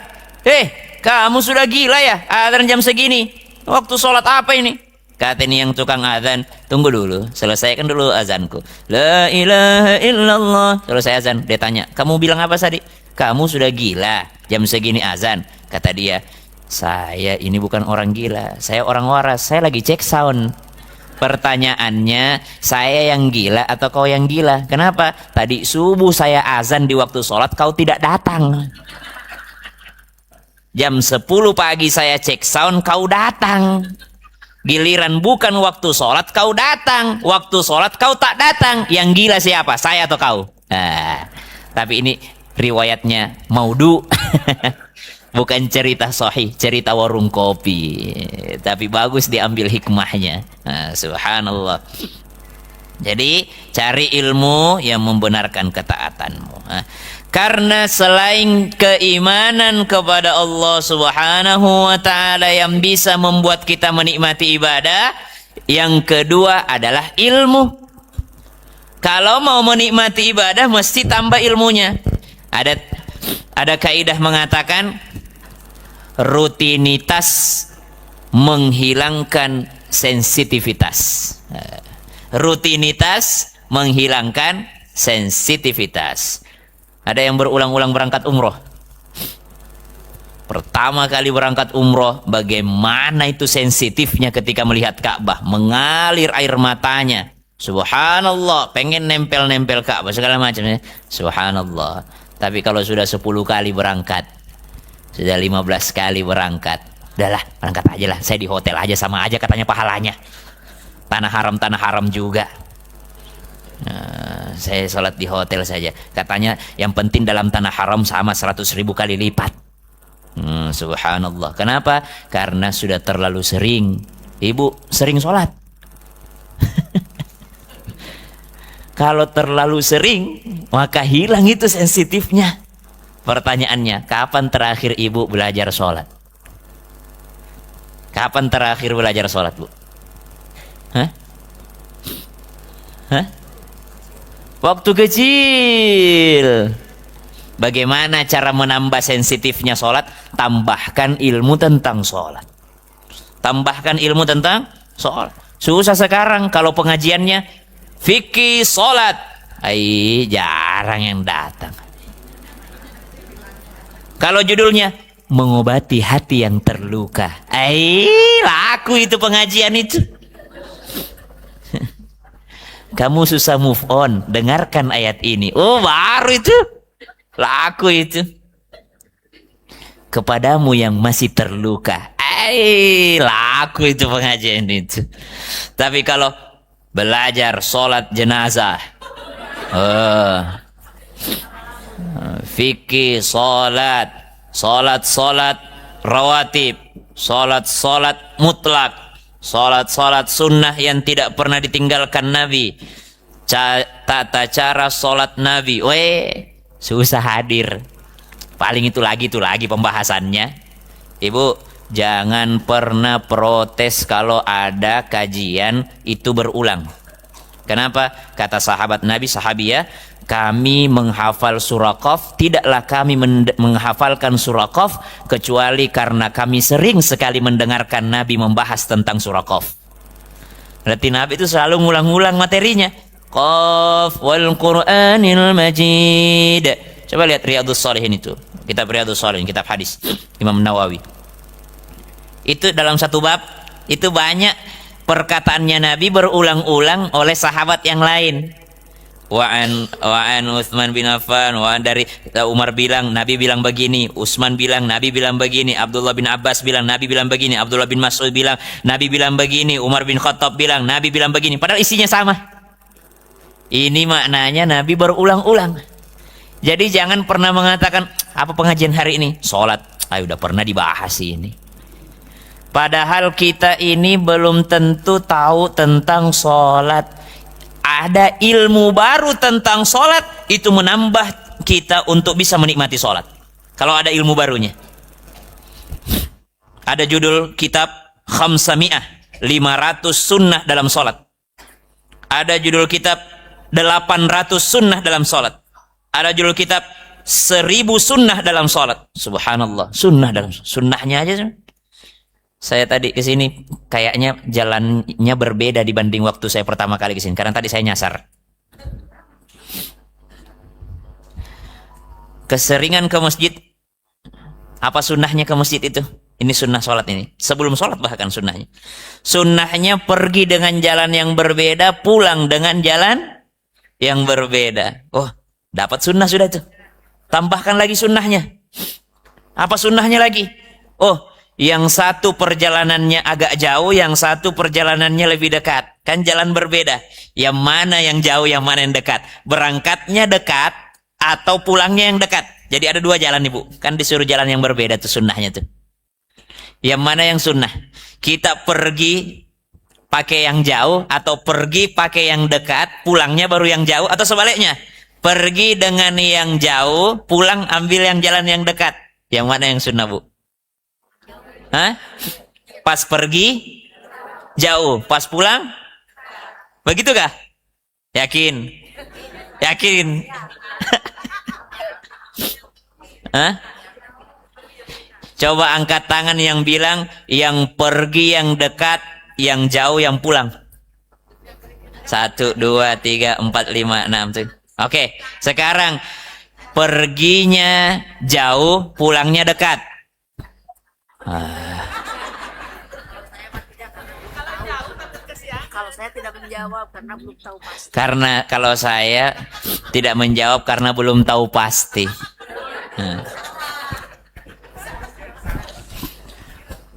Kamu sudah gila ya? Azan jam segini. Waktu sholat apa ini? Kata ini yang tukang azan, tunggu dulu, selesaikan dulu azanku. La ilaha illallah. Selesai azan, dia tanya, kamu bilang apa tadi? Kamu sudah gila, jam segini azan. Kata dia, saya ini bukan orang gila, saya orang waras, saya lagi cek sound. Pertanyaannya, saya yang gila atau kau yang gila? Kenapa? Tadi subuh saya azan di waktu sholat, kau tidak datang. Jam 10 pagi saya cek sound, kau datang. Giliran bukan waktu sholat, kau datang. Waktu sholat, kau tak datang. Yang gila siapa? Saya atau kau? Tapi ini riwayatnya maudu. Bukan cerita sahih, cerita warung kopi. Tapi bagus diambil hikmahnya. Subhanallah. Jadi cari ilmu yang membenarkan ketaatanmu. Karena selain keimanan kepada Allah Subhanahu wa ta'ala yang bisa membuat kita menikmati ibadah, yang kedua adalah ilmu. Kalau mau menikmati ibadah mesti tambah ilmunya. Ada kaidah mengatakan rutinitas menghilangkan sensitivitas. Rutinitas menghilangkan sensitivitas. Ada yang berulang-ulang berangkat umroh. Pertama kali berangkat umroh, bagaimana itu sensitifnya ketika melihat Ka'bah, mengalir air matanya. Subhanallah, pengen nempel-nempel Ka'bah segala macamnya. Subhanallah. Tapi kalau sudah 10 kali berangkat, sudah 15 kali berangkat, udahlah, berangkat aja lah. Saya di hotel aja, sama aja katanya pahalanya. Tanah haram juga. Saya sholat di hotel saja. Katanya yang penting dalam tanah haram sama 100.000 kali lipat. Subhanallah. Kenapa? Karena sudah terlalu sering. Ibu sering sholat. Kalau terlalu sering, maka hilang itu sensitifnya. Pertanyaannya, kapan terakhir ibu belajar sholat? Kapan terakhir belajar sholat, Bu? Hah? Waktu kecil. Bagaimana cara menambah sensitifnya sholat? Tambahkan ilmu tentang sholat. Tambahkan ilmu tentang sholat. Susah sekarang kalau pengajiannya fikih sholat. Jarang yang datang. Kalau judulnya mengobati hati yang terluka. Laku itu pengajian itu. Kamu susah move on, dengarkan ayat ini. Baru itu. Laku itu. Kepadamu yang masih terluka. Laku itu pengajian itu. Tapi kalau belajar sholat jenazah, fikih sholat, sholat rawatib, sholat mutlak, sholat sunnah yang tidak pernah ditinggalkan Nabi, tata cara sholat Nabi, susah hadir. Paling itu lagi pembahasannya. Ibu jangan pernah protes kalau ada kajian itu berulang. Kenapa? Kata sahabat Nabi, sahabiyah, kami menghafal surah Qaf, tidaklah kami menghafalkan surah Qaf kecuali karena kami sering sekali mendengarkan Nabi membahas tentang surah Qaf. Berarti Nabi itu selalu ngulang-ngulang materinya. Qaf wal Qur'anil Majid. Coba lihat Riyadhus Shalihin itu. Kitab Riyadhus Shalihin, kitab hadis Imam Nawawi. Itu dalam satu bab itu banyak perkataannya Nabi berulang-ulang oleh sahabat yang lain. Wa an Utsman bin Affan, dari Umar bilang Nabi bilang begini, Utsman bilang Nabi bilang begini, Abdullah bin Abbas bilang Nabi bilang begini, Abdullah bin Mas'ud bilang Nabi bilang begini, Umar bin Khattab bilang Nabi bilang begini, padahal isinya sama. Ini maknanya Nabi berulang-ulang. Jadi jangan pernah mengatakan apa pengajian hari ini? Salat. Udah pernah dibahas ini. Padahal kita ini belum tentu tahu tentang salat. Ada ilmu baru tentang sholat, itu menambah kita untuk bisa menikmati sholat. Kalau ada ilmu barunya. Ada judul kitab Khamsami'ah, 500 sunnah dalam sholat. Ada judul kitab 800 sunnah dalam sholat. Ada judul kitab 1000 sunnah dalam sholat. Subhanallah, sunnah dalam sholat. Sunnahnya aja. Saya tadi ke sini kayaknya jalannya berbeda dibanding waktu saya pertama kali ke sini, karena tadi saya nyasar. Keseringan ke masjid. Apa sunnahnya ke masjid itu? Ini sunnah sholat ini. Sebelum sholat bahkan sunnahnya. Sunnahnya pergi dengan jalan yang berbeda, pulang dengan jalan yang berbeda. Oh, dapat sunnah sudah tuh. Tambahkan lagi sunnahnya. Apa sunnahnya lagi? Oh, yang satu perjalanannya agak jauh, yang satu perjalanannya lebih dekat. Kan jalan berbeda. Yang mana yang jauh, yang mana yang dekat. Berangkatnya dekat atau pulangnya yang dekat. Jadi ada dua jalan Ibu. Kan disuruh jalan yang berbeda tuh sunnahnya tuh. Yang mana yang sunnah? Kita pergi pakai yang jauh atau pergi pakai yang dekat, pulangnya baru yang jauh, atau sebaliknya. Pergi dengan yang jauh, pulang ambil yang jalan yang dekat. Yang mana yang sunnah Bu? Hah? Pas pergi jauh, pas pulang begitu kah? Yakin? Yakin? Hah? Coba angkat tangan yang bilang yang pergi yang dekat, yang jauh yang pulang. 1, 2, 3, 4, 5, 6. Oke, sekarang perginya jauh, pulangnya dekat.
Kalau saya tidak menjawab karena belum tahu pasti.
Karena kalau saya tidak menjawab karena belum tahu pasti.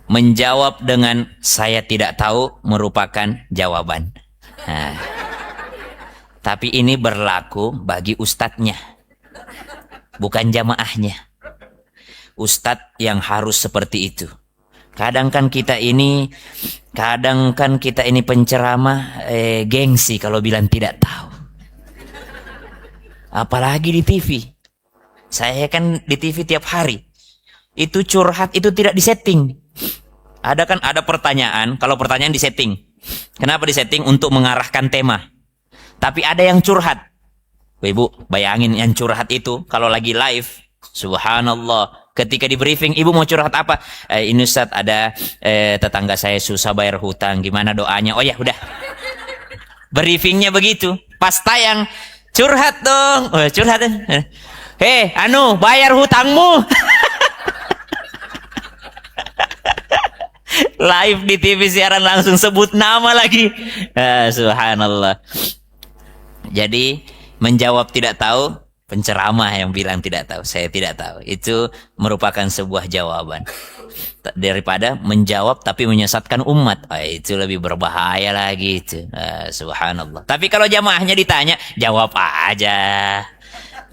Menjawab dengan saya tidak tahu merupakan jawaban. Tapi ini berlaku bagi ustadznya, bukan jamaahnya. Ustadz yang harus seperti itu. Kadang kan kita ini penceramah gengsi kalau bilang tidak tahu. Apalagi di TV. Saya kan di TV tiap hari. Itu curhat itu tidak disetting. Ada pertanyaan, kalau pertanyaan disetting. Kenapa disetting? Untuk mengarahkan tema. Tapi ada yang curhat. Ibu, bayangin yang curhat itu kalau lagi live. Subhanallah. Ketika di briefing, ibu mau curhat apa? Ini Ustaz, ada tetangga saya susah bayar hutang. Gimana doanya? Oh ya, udah. Briefingnya begitu. Pas tayang, curhat dong. Oh, curhat. Bayar hutangmu. Live di TV siaran langsung sebut nama lagi. Subhanallah. Jadi, menjawab tidak tahu, penceramah yang bilang tidak tahu, saya tidak tahu, itu merupakan sebuah jawaban daripada menjawab tapi menyesatkan umat. Itu lebih berbahaya lagi itu. Subhanallah. Tapi kalau jamaahnya ditanya, jawab aja,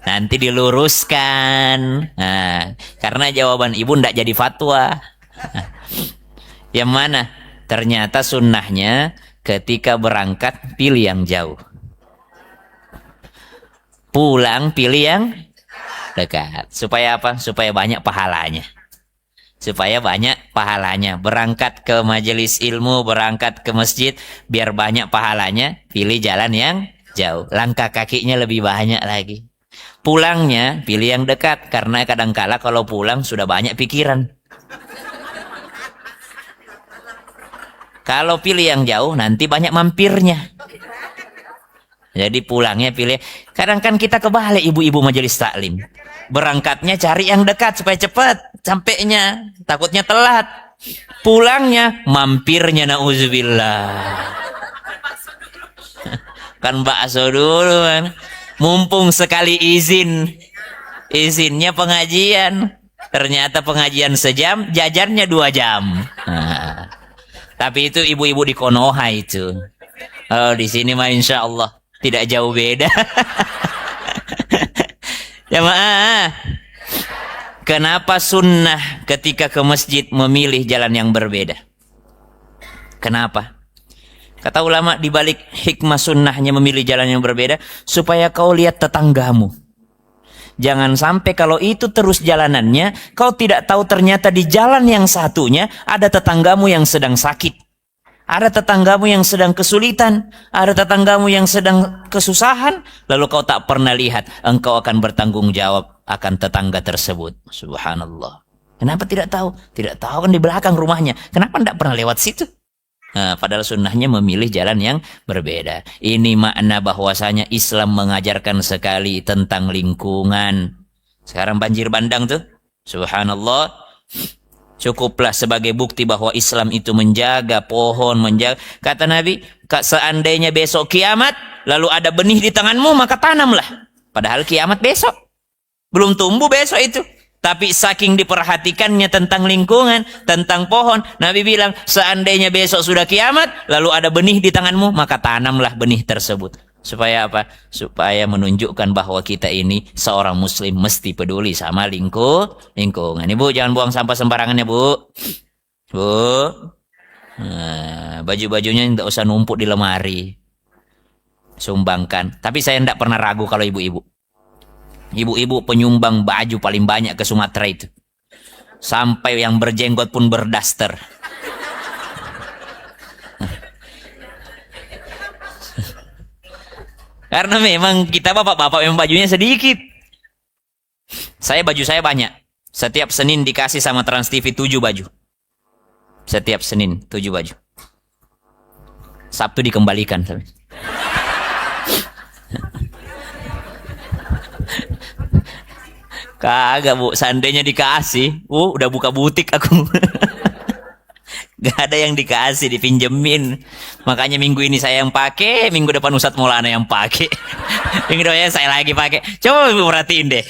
nanti diluruskan. Karena jawaban ibu tidak jadi fatwa. Yang mana? Ternyata sunnahnya ketika berangkat pilih yang jauh, pulang pilih yang dekat. Supaya apa? Supaya banyak pahalanya. Supaya banyak pahalanya. Berangkat ke majelis ilmu, berangkat ke masjid, biar banyak pahalanya, pilih jalan yang jauh. Langkah kakinya lebih banyak lagi. Pulangnya pilih yang dekat, karena kadangkala kalau pulang sudah banyak pikiran. Kalau pilih yang jauh, nanti banyak mampirnya. Jadi pulangnya pilih. Kadang kan kita kebalik ibu-ibu majelis taklim. Berangkatnya cari yang dekat supaya cepat sampainya. Takutnya telat. Pulangnya mampirnya, nauzubillah. Kan bakso dulu kan. Mumpung sekali izinnya pengajian. Ternyata pengajian sejam, jajannya 2 jam. Nah, tapi itu ibu-ibu di Konoha itu. Oh, di sini mah insya Allah tidak jauh beda. Jamaah, kenapa sunnah ketika ke masjid memilih jalan yang berbeda? Kenapa? Kata ulama, di balik hikmah sunnahnya memilih jalan yang berbeda, supaya kau lihat tetanggamu. Jangan sampai kalau itu terus jalanannya, kau tidak tahu ternyata di jalan yang satunya ada tetanggamu yang sedang sakit. Ada tetanggamu yang sedang kesulitan. Ada tetanggamu yang sedang kesusahan. Lalu kau tak pernah lihat, engkau akan bertanggung jawab akan tetangga tersebut. Subhanallah. Kenapa tidak tahu? Tidak tahu kan di belakang rumahnya. Kenapa tidak pernah lewat situ? Nah, padahal sunnahnya memilih jalan yang berbeda. Ini makna bahwasanya Islam mengajarkan sekali tentang lingkungan. Sekarang banjir bandang tuh, subhanallah, cukuplah sebagai bukti bahwa Islam itu menjaga pohon, menjaga. Kata Nabi, seandainya besok kiamat, lalu ada benih di tanganmu, maka tanamlah. Padahal kiamat besok, belum tumbuh besok itu. Tapi saking diperhatikannya tentang lingkungan, tentang pohon, Nabi bilang, seandainya besok sudah kiamat, lalu ada benih di tanganmu, maka tanamlah benih tersebut. Supaya apa? Supaya menunjukkan bahwa kita ini seorang muslim mesti peduli sama lingkungan. Ibu, jangan buang sampah sembarangan ya, Bu. Bu. Nah, baju-bajunya tidak usah numpuk di lemari. Sumbangkan. Tapi saya tidak pernah ragu kalau ibu-ibu. Ibu-ibu penyumbang baju paling banyak ke Sumatera itu. Sampai yang berjenggot pun berdaster. Karena memang kita bapak-bapak memang bajunya sedikit. Baju saya banyak. Setiap Senin dikasih sama Trans TV 7 baju. Setiap Senin 7 baju. Sabtu dikembalikan. Kagak, Bu, seandainya dikasih, udah buka butik aku. Gak ada yang dikasih, dipinjemin. Makanya minggu ini saya yang pakai, minggu depan Ustadz Maulana yang pakai. Minggu depannya saya lagi pakai. Coba Ibu perhatiin deh.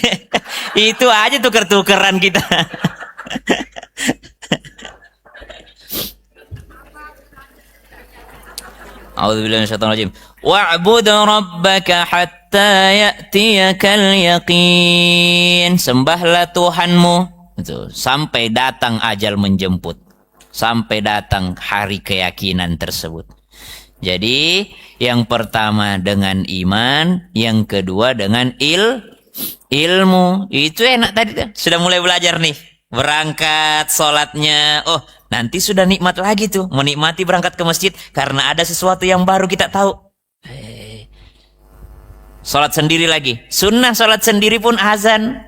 Itu aja tuker-tukeran kita. A'udzubillahi minasyaitonir rajim. Wa'bud rabbaka hatta ya'tiyakal yaqin. Sembahlah Tuhanmu itu sampai datang ajal menjemput. Sampai datang hari keyakinan tersebut. Jadi, yang pertama dengan iman, yang kedua dengan ilmu. Itu enak tadi kan? Sudah mulai belajar nih. Berangkat sholatnya, oh nanti sudah nikmat lagi tuh, menikmati berangkat ke masjid karena ada sesuatu yang baru kita tahu. Sholat sendiri lagi, sunnah sholat sendiri pun azan.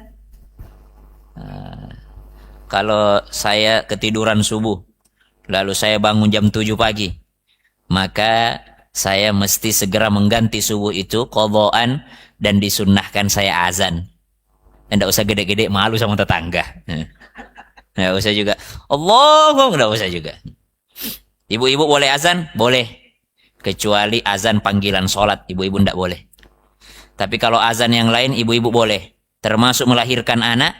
Kalau saya ketiduran subuh, lalu saya bangun jam 7 pagi, maka saya mesti segera mengganti subuh itu qadhaan dan disunnahkan saya azan. Tidak usah gede-gede malu sama tetangga. Nggak usah juga. Allahu, nggak usah juga. Ibu-ibu boleh azan? Boleh. Kecuali azan panggilan sholat, ibu-ibu nggak boleh. Tapi kalau azan yang lain, ibu-ibu boleh. Termasuk melahirkan anak.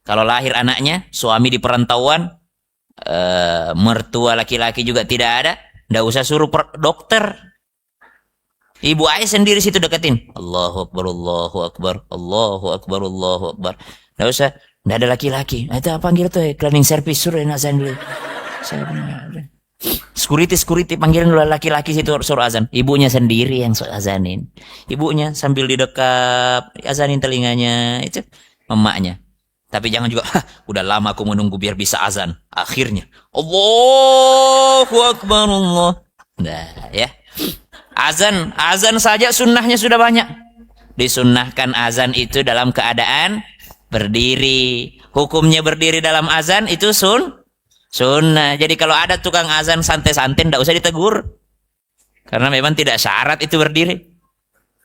Kalau lahir anaknya, suami di perantauan, mertua laki-laki juga tidak ada, nggak usah suruh dokter. Ibu ayah sendiri situ deketin. Allahu Akbar, Allahu Akbar, Allahu Akbar, Allahu Akbar. Nggak usah. Nggak ada laki-laki. Itu apa panggil tuh? Cleaning service suruh azan dulu. Security panggilin dulu laki-laki situ suruh azan. Ibunya sendiri yang suruh azanin. Ibunya sambil didekap azanin telinganya itu emaknya. Tapi jangan juga, udah lama aku menunggu biar bisa azan. Akhirnya, Allahu Akbar, Allah. Nah, ya. Azan saja sunnahnya sudah banyak. Disunnahkan azan itu dalam keadaan berdiri. Hukumnya berdiri dalam azan itu sunnah. Jadi kalau ada tukang azan santai-santai tidak usah ditegur. Karena memang tidak syarat itu berdiri.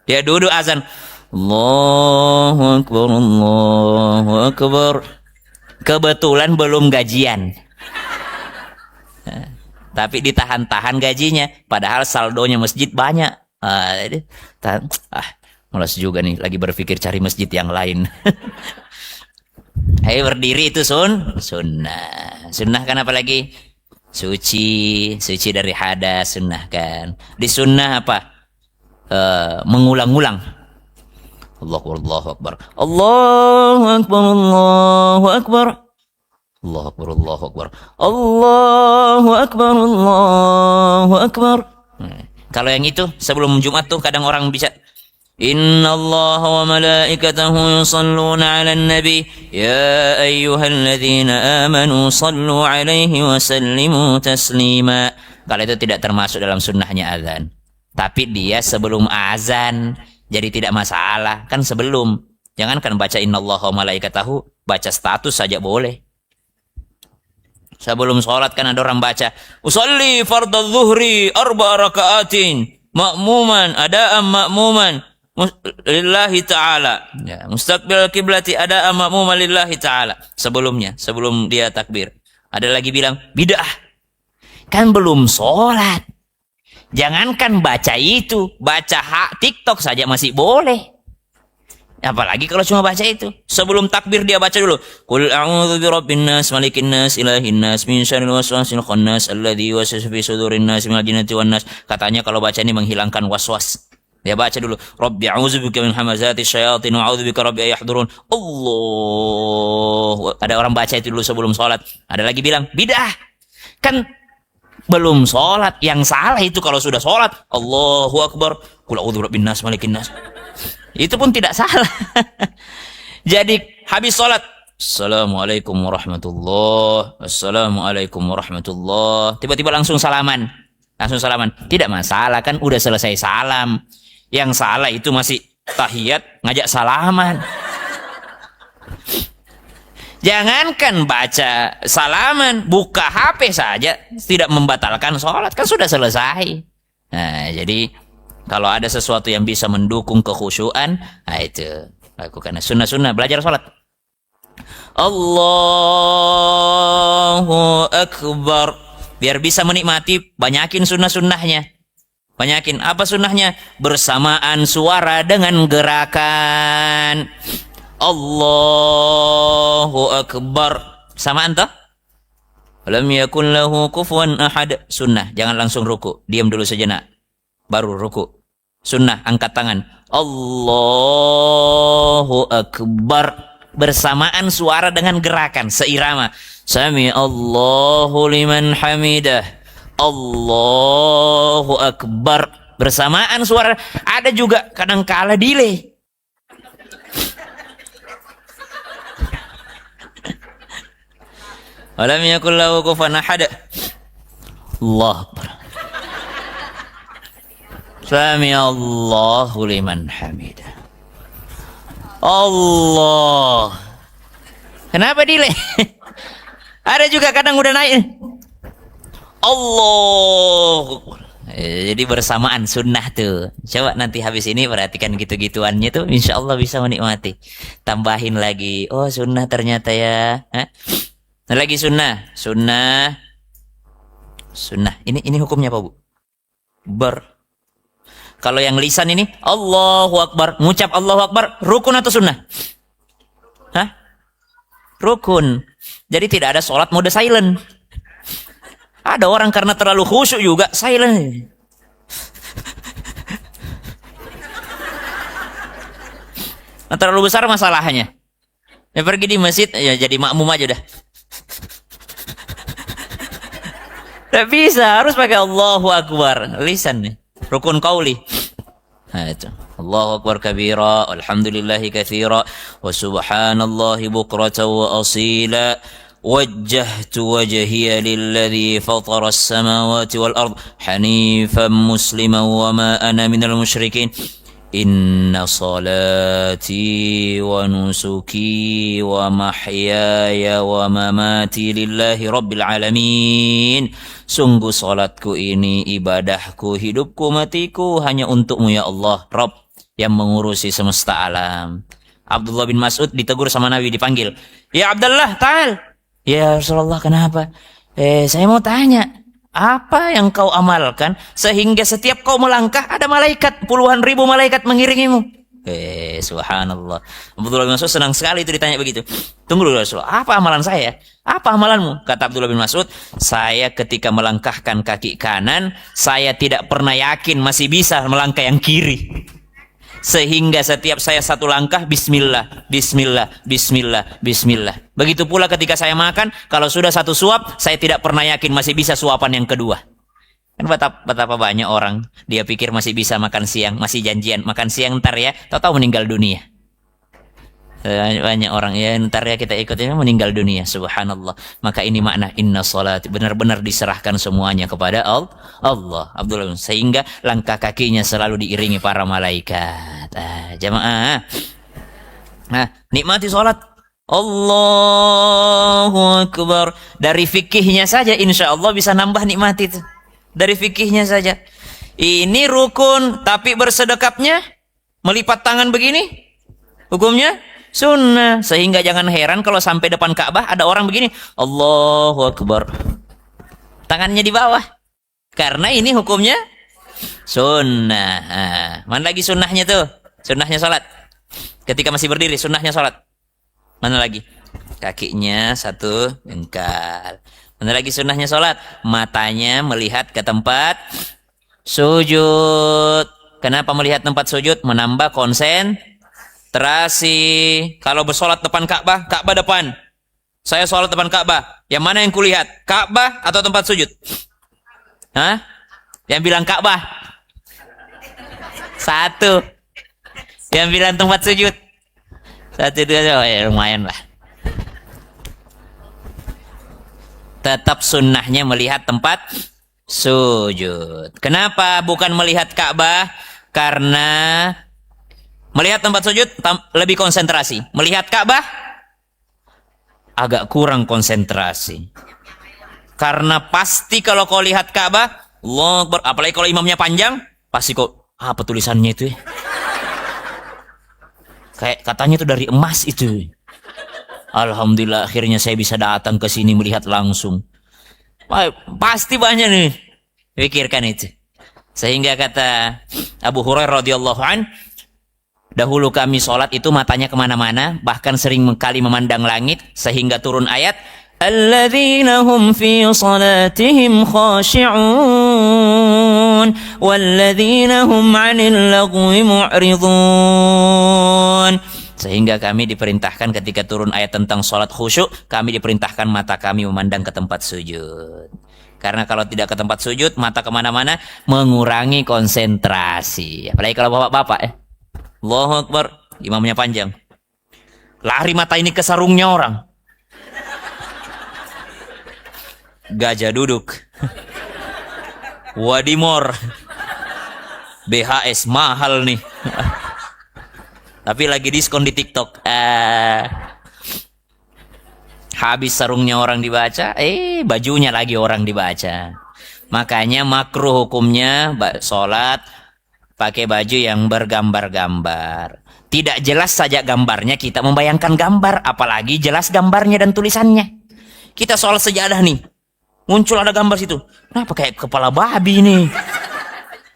Dia duduk azan. Allahu Akbar, Allahu Akbar. Kebetulan belum gajian. Tapi ditahan-tahan gajinya. Padahal saldonya masjid banyak. Jadi, malas juga nih lagi berpikir cari masjid yang lain. Berdiri itu sunnah. Sunnah kan apa lagi? Suci dari hadas, sunnah kan. Di sunnah apa? Mengulang-ulang. Allahu Akbar. Allahu Akbar. Allahu Akbar. Allahu Akbar. Allahu Akbar. Allahu Akbar. Allahu Akbar. Kalau yang itu sebelum Jumat tuh kadang orang bisa Inna Allah wa malaikatahu yusalluna ala nabi Ya ayyuhalladzina amanu sallu alaihi wa sallimu taslima. Kalau itu tidak termasuk dalam sunnahnya azan, tapi dia sebelum azan, jadi tidak masalah. Kan sebelum, jangankan baca Inna Allah wa malaikatahu, baca status saja boleh. Sebelum sholat kan ada orang baca Usalli fardadz zuhri arba rakaatin ma'muman ada'am ma'muman lillahi ta'ala, ya, mustaqbil kiblati ada ma'muman lillahi ta'ala. Sebelum dia takbir, ada lagi bilang bid'ah, kan belum sholat. Jangankan baca itu, baca TikTok saja masih boleh, apalagi kalau cuma baca itu. Sebelum takbir dia baca dulu Qul a'udzu birabbin nas malikin nas ilahin nas min syarril waswasil khannas alladzi yuwaswisu fi sudurin nas minal jinnati wan nas. Katanya kalau baca ini menghilangkan waswas. Dia baca dulu Rabbi a'udzubika min hamazati syayatin wa a'udzubika rabbi ayahdurun. Allah. Ada orang baca itu dulu sebelum sholat. Ada lagi bilang bid'ah, kan belum sholat. Yang salah itu kalau sudah sholat Allahu Akbar Qul a'udzu birabbin nas malikin nas, itu pun tidak salah. Jadi habis sholat Assalamualaikum warahmatullahi Assalamualaikum warahmatullahi, tiba-tiba langsung salaman. Tidak masalah, kan udah selesai salam. Yang salah itu masih tahiyat ngajak salaman. Jangankan baca salaman, buka HP saja tidak membatalkan sholat, kan sudah selesai. Nah, jadi kalau ada sesuatu yang bisa mendukung kekhusyuan, itu lakukan. Sunnah-sunnah belajar sholat. Allahu Akbar. Biar bisa menikmati, banyakin sunnah-sunnahnya. Banyakin. Apa sunnahnya? Bersamaan suara dengan gerakan. Allahu Akbar. Samaan toh? Lam yakun lahu kufuwan ahad. Sunnah. Jangan langsung ruku. Diam dulu sejenak. Baru ruku. Sunnah. Angkat tangan. Allahu Akbar. Bersamaan suara dengan gerakan. Seirama. Sami Allahu liman hamidah. Allahu Akbar. Bersamaan suara. Ada juga kadang-kala delay. Alam yakul lahu kufuwan ahad. Allah Akbar. Sami Allahu liman hamidah. Allah. Kenapa delay? Ada juga kadang udah naik. Allah. Jadi bersamaan sunnah tuh. Coba nanti habis ini perhatikan gitu-gituannya tuh, insya Allah bisa menikmati. Tambahin lagi. Oh sunnah ternyata ya. Nah, lagi sunnah. Ini hukumnya apa, Bu? Kalau yang lisan ini Allahu Akbar, ngucap Allahu Akbar, rukun atau sunnah? Rukun. Jadi tidak ada sholat mode silent. Ada orang karena terlalu khusyuk juga silent. Nah, terlalu besar masalahnya. Ya pergi di masjid ya jadi makmum aja udah. Tidak bisa, harus pakai Allahu Akbar. Lisan nih. Rukun qauli. Nah, itu. Allahu Akbar kabira, alhamdulillahi katsira, wa subhanallahi bukratan wa asila. وجهت وجهي للذي فطر السماوات والأرض حنيفا مسلما وما أنا من المشركين إن صلاتي ونسكي ومحياي ومماتي لله رب العالمين. Sungguh salatku ini, ibadahku, hidupku, matiku hanya untukmu ya Allah, Rabb yang mengurusi semesta alam. Abdullah bin Mas'ud ditegur sama Nabi, dipanggil. Ya Abdullah, ta'al. Ya Rasulullah, kenapa? Saya mau tanya, Apa yang kau amalkan sehingga setiap kau melangkah ada malaikat, puluhan ribu malaikat mengiringimu? Subhanallah. Abdullah bin Mas'ud senang sekali itu ditanya begitu. Tunggu dulu Rasulullah, apa amalan saya? Apa amalanmu? Kata Abdullah bin Mas'ud, saya ketika melangkahkan kaki kanan, saya tidak pernah yakin masih bisa melangkah yang kiri. Sehingga setiap saya satu langkah, bismillah, bismillah, bismillah, bismillah. Begitu pula ketika saya makan, kalau sudah satu suap, saya tidak pernah yakin masih bisa suapan yang kedua. Kan betapa banyak orang, dia pikir masih bisa makan siang, masih janjian, makan siang ntar ya, tahu-tahu meninggal dunia. Banyak orang, ya ntar ya kita ikut ini meninggal dunia, subhanallah. Maka ini makna inna salat, benar-benar diserahkan semuanya kepada Allah. Abdullah, sehingga langkah kakinya selalu diiringi para malaikat. Jamaah, nikmati salat. Allahu Akbar. Dari fikihnya saja insya Allah bisa nambah nikmat itu. Dari fikihnya saja. Ini rukun, tapi bersedekapnya melipat tangan begini, hukumnya sunnah. Sehingga jangan heran kalau sampai depan Ka'bah ada orang begini, Allahu Akbar, tangannya di bawah, karena ini hukumnya sunnah. Mana lagi sunnahnya tuh? Sunnahnya sholat ketika masih berdiri, sunnahnya sholat mana lagi? Kakinya satu jengkal. Mana lagi sunnahnya sholat? Matanya melihat ke tempat sujud. Kenapa melihat tempat sujud? Menambah konsentrasi. Kalau bersolat depan Ka'bah, Ka'bah depan. Saya sholat depan Ka'bah. Yang mana yang kulihat? Ka'bah atau tempat sujud? Hah? Yang bilang Ka'bah? Satu. Yang bilang tempat sujud? Satu, dua, ya lumayan lah. Tetap sunnahnya melihat tempat sujud. Kenapa bukan melihat Ka'bah? Karena melihat tempat sujud lebih konsentrasi. Melihat Ka'bah agak kurang konsentrasi. Karena pasti kalau kau lihat Ka'bah, Allah, apalagi kalau imamnya panjang, pasti kok apa tulisannya itu? Kayak katanya itu dari emas itu. Alhamdulillah akhirnya saya bisa datang ke sini melihat langsung. Pasti banyak nih. Pikirkan itu. Sehingga kata Abu Hurairah radhiyallahu an, dahulu kami sholat itu matanya kemana-mana, bahkan sering kali memandang langit, sehingga turun ayat, alladzina hum fi salatihim khashi'un walladzina hum 'anil lagwi mu'ridun. Sehingga kami diperintahkan ketika turun ayat tentang sholat khusyuk, kami diperintahkan mata kami memandang ke tempat sujud. Karena kalau tidak ke tempat sujud, mata kemana-mana, mengurangi konsentrasi. Apalagi kalau bapak-bapak ya. Allahu Akbar, imamnya panjang. Lari mata ini ke sarungnya orang. Gajah duduk. Wadimor. BHS mahal nih. Tapi lagi diskon di TikTok. Habis sarungnya orang dibaca, bajunya lagi orang dibaca. Makanya makruh hukumnya sholat pakai baju yang bergambar-gambar. Tidak jelas saja gambarnya, kita membayangkan gambar, apalagi jelas gambarnya dan tulisannya. Kita soal sejadah nih, muncul ada gambar situ. Kenapa kayak kepala babi nih?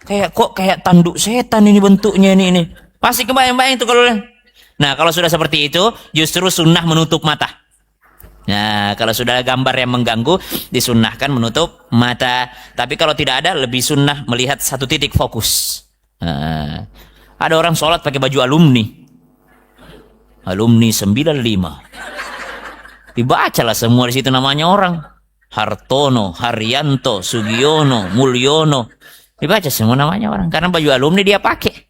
Kayak tanduk setan ini bentuknya ini. Pasti kebayang-bayang itu kalau. Nah, kalau sudah seperti itu, justru sunnah menutup mata. Nah, kalau sudah gambar yang mengganggu, disunnahkan menutup mata. Tapi kalau tidak ada, lebih sunnah melihat satu titik fokus. Nah, ada orang sholat pakai baju alumni. Alumni 95. Dibacalah semua di situ namanya orang. Hartono, Haryanto, Sugiono, Mulyono. Dibaca semua namanya orang. Karena baju alumni dia pakai.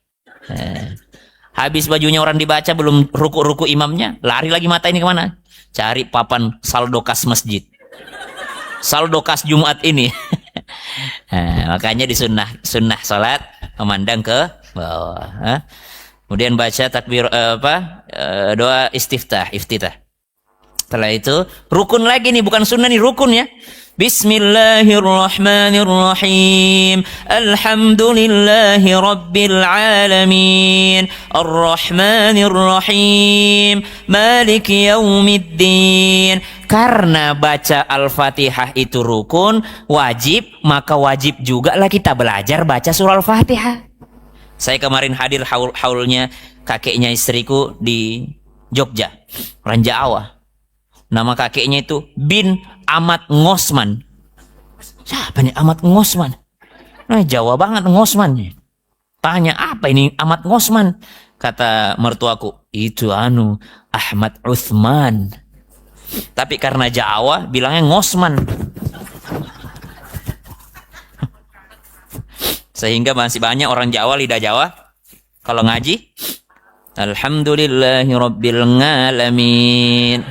Habis bajunya orang dibaca, belum ruku-ruku imamnya, lari lagi mata ini kemana? Cari papan saldo kas masjid, saldo kas Jumat ini. Makanya sunnah salat memandang ke bawah. Kemudian baca takbir doa iftitah. Setelah itu rukun lagi nih, bukan sunnah nih, rukun ya. Bismillahirrahmanirrahim. Alhamdulillahi rabbil alamin. Arrahmanirrahim. Maliki yaumiddin. Karena baca Al-Fatihah itu rukun, wajib, maka wajib juga lah kita belajar baca surah Al-Fatihah. Saya kemarin hadir haulnya kakeknya istriku di Jogja, orang Jawa. Nama kakeknya itu bin Ahmad Ngosman. Siapa nih Ahmad Ngosman? Nah, Jawa banget Ngosman. Tanya, apa ini Ahmad Ngosman? Kata mertuaku, itu Ahmad Uthman. Tapi karena Jawa bilangnya Ngosman. Sehingga masih banyak orang Jawa, lidah Jawa, kalau ngaji, Alhamdulillahi rabbil ngalamin.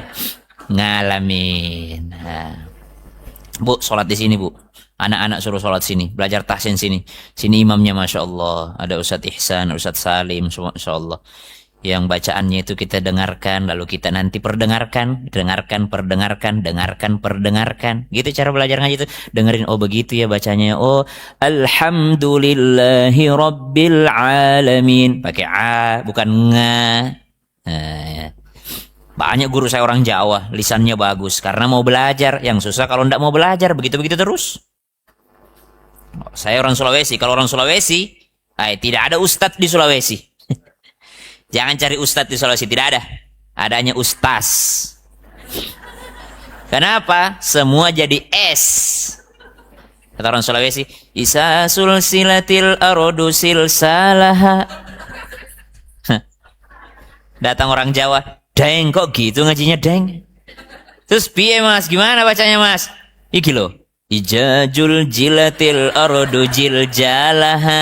Ngalamin. Nah. Bu, sholat di sini, Bu. Anak-anak suruh sholat sini, belajar tahsin sini. Sini imamnya, Masya Allah. Ada Ustadz Ihsan, Ustadz Salim, Masya Allah. Yang bacaannya itu kita dengarkan, lalu kita nanti perdengarkan. Dengarkan. Gitu cara belajar ngaji itu. Dengerin, oh begitu ya bacanya. Oh, Alhamdulillahi rabbil alamin. Pakai A, bukan nga. Nah, banyak guru saya orang Jawa, lisannya bagus karena mau belajar. Yang susah kalau tidak mau belajar, begitu-begitu terus. Saya orang Sulawesi, kalau orang Sulawesi, tidak ada ustadz di Sulawesi. Jangan cari ustadz di Sulawesi, tidak ada. Adanya ustaz. Kenapa? Semua jadi S. Kata orang Sulawesi, Isa sulsilatil arodu silsalaha. Datang orang Jawa, Deng, kok gitu ngajinya, Deng? Terus piye Mas? Gimana bacanya Mas? Iki loh. Ijajul jilatil arodu jiljalaha.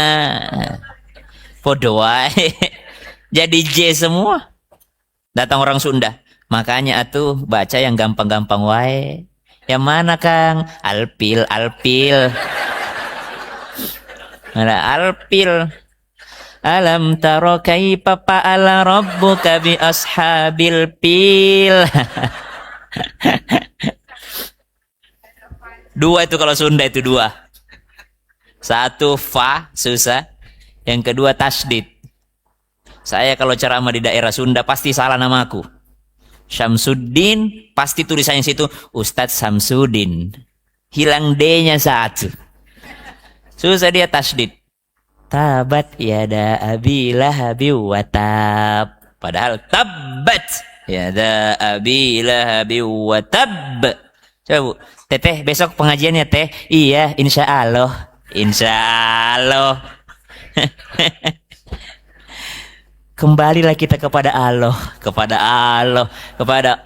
Podo wae. Jadi J semua. Datang orang Sunda. Makanya atuh baca yang gampang-gampang wae. Yang mana Kang? Alpil. Mana alpil? Alam taro kaifa fa'ala rabbuka bi ashabil pil. Dua itu kalau Sunda itu dua. Satu fa susah, yang kedua tasdid. Saya kalau ceramah di daerah Sunda pasti salah namaku. Syamsuddin, pasti tulisannya situ Ustadz Samsudin. Hilang D-nya satu. Susah dia tasdid. Tabat yada abi lahabi wa tab. Padahal tabat yada abi lahabi wa tab. Coba Bu, Teteh besok pengajiannya Teh. Iya, insya Allah. Kembalilah kita kepada Allah, kepada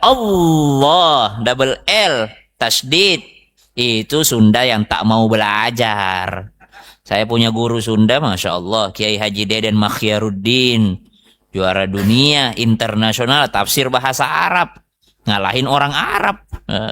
Allah, double L, tasdid. Itu Sunda yang tak mau belajar. Saya punya guru Sunda, Masya Allah, Kiai Haji Deden Makhyaruddin, juara dunia, internasional, tafsir bahasa Arab, ngalahin orang Arab.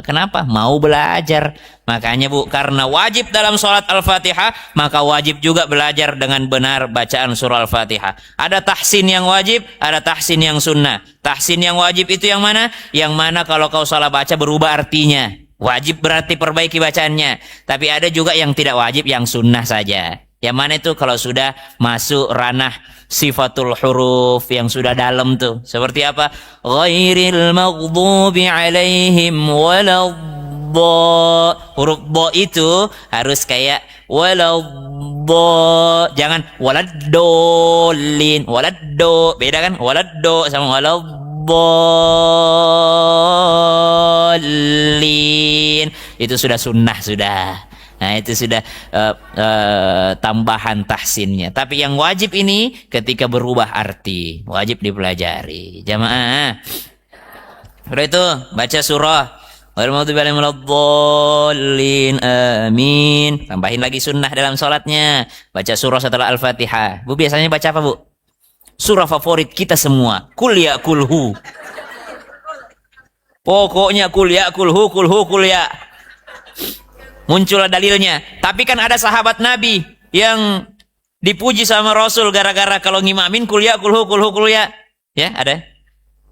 Kenapa? Mau belajar. Makanya Bu, karena wajib dalam sholat Al-Fatihah, maka wajib juga belajar dengan benar bacaan surah Al-Fatihah. Ada tahsin yang wajib, ada tahsin yang sunnah. Tahsin yang wajib itu yang mana? Yang mana kalau kau salah baca berubah artinya. Wajib berarti perbaiki bacaannya. Tapi ada juga yang tidak wajib, yang sunnah saja. Yang mana itu kalau sudah masuk ranah sifatul huruf yang sudah dalam tuh. Seperti apa? Ghairil maghdubi alaihim waladhdallin. Huruf bo itu harus kayak waladhdallin. Jangan waladdallin. Waladdo. Beda kan? Waladdo sama waladdallin. Itu sudah sunnah sudah. Nah itu sudah tambahan tahsinnya. Tapi yang wajib ini ketika berubah arti, wajib dipelajari. Jamaah. Udah itu baca surah amin. Tambahin lagi sunnah dalam sholatnya. Baca surah setelah Al-Fatihah. Bu biasanya baca apa Bu? Surah favorit kita semua. Kul ya kulhu. Pokoknya kul ya kulhu kul ya. Muncullah dalilnya. Tapi kan ada sahabat Nabi yang dipuji sama Rasul gara-gara kalau ngimamin kuliah kuliah. Ya, ada.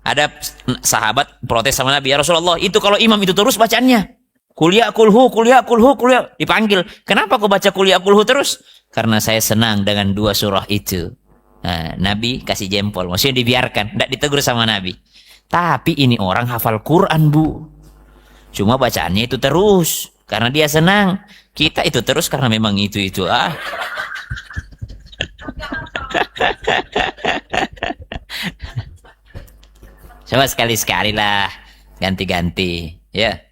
Ada sahabat protes sama Nabi, ya Rasulullah, itu kalau imam itu terus bacaannya. Kuliah kulhu, kuliah kulhu, kuliah. Dipanggil. Kenapa kau baca kuliah kulhu terus? Karena saya senang dengan dua surah itu. Nah, Nabi kasih jempol. Maksudnya dibiarkan. Tidak ditegur sama Nabi. Tapi ini orang hafal Quran, Bu. Cuma bacaannya itu terus. Karena dia senang. Kita itu terus karena memang itu. Coba sekali-sekali lah. Ganti-ganti. Ya.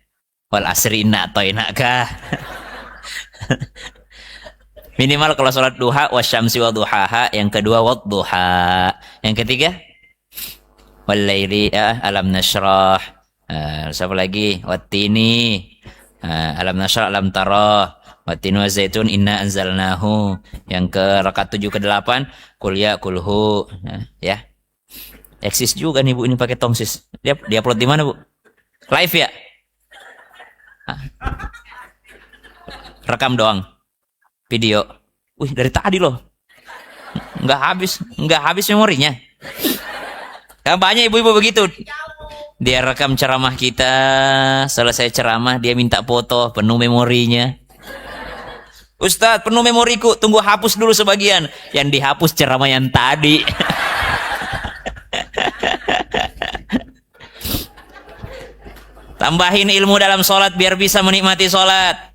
Wal asri inna kah? Minimal kalau sholat duha wasyamsi wa duhaha, yang kedua wadduha, yang ketiga walaili alam nashrah, siapa lagi wattini, alam nashrah alam tara, wattini wa zaitun inna anzalnahu, yang ke rakaat 7 ke 8 qul ya kulhu. Ya eksis juga nih Bu ini pakai tongsis. Dia upload di mana Bu? Live ya? Rekam doang video. Wih, dari tadi loh. Nggak habis memorinya. Kan banyak ibu-ibu begitu. Dia rekam ceramah kita, selesai ceramah dia minta foto, penuh memorinya. Ustadz, penuh memoriku, tunggu hapus dulu sebagian. Yang dihapus ceramah yang tadi. Tambahin ilmu dalam sholat biar bisa menikmati sholat.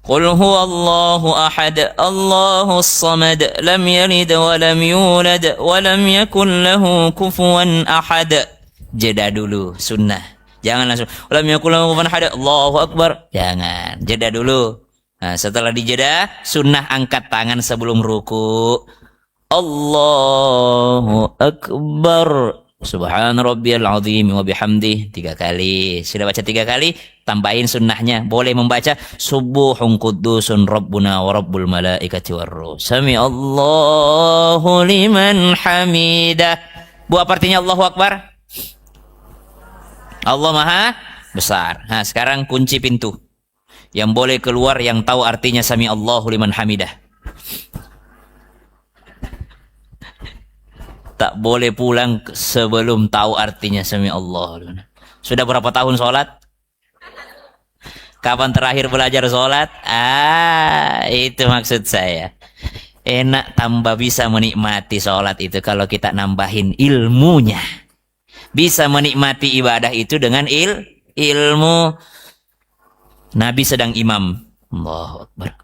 Qul huwallahu ahad, Allahus samad, lam yalid wa lam yulad wa lam yakul lahu kufuwan ahad. Jeda dulu, sunnah. Jangan langsung lam yakul lahu kufuwan ahad, Allahu akbar. Jangan, jeda dulu. Nah, setelah dijeda, sunnah angkat tangan sebelum ruku. Allahu akbar. Subhan rabbiyal azim wa bihamdih 3 kali. Sudah baca 3 kali, tambahin sunnahnya. Boleh membaca subuhun qudusun rabbuna wa rabbul malaikati warruh. Sami Allahu liman hamidah. Bu, apa artinya Allahu akbar? Allah Maha Besar. Nah, sekarang kunci pintu. Yang boleh keluar yang tahu artinya sami Allahu liman hamidah. Tak boleh pulang sebelum tahu artinya sami Allah. Sudah berapa tahun sholat? Kapan terakhir belajar sholat? Itu maksud saya. Enak tambah bisa menikmati sholat itu kalau kita nambahin ilmunya. Bisa menikmati ibadah itu dengan ilmu. Nabi sedang imam. Allahu Akbar.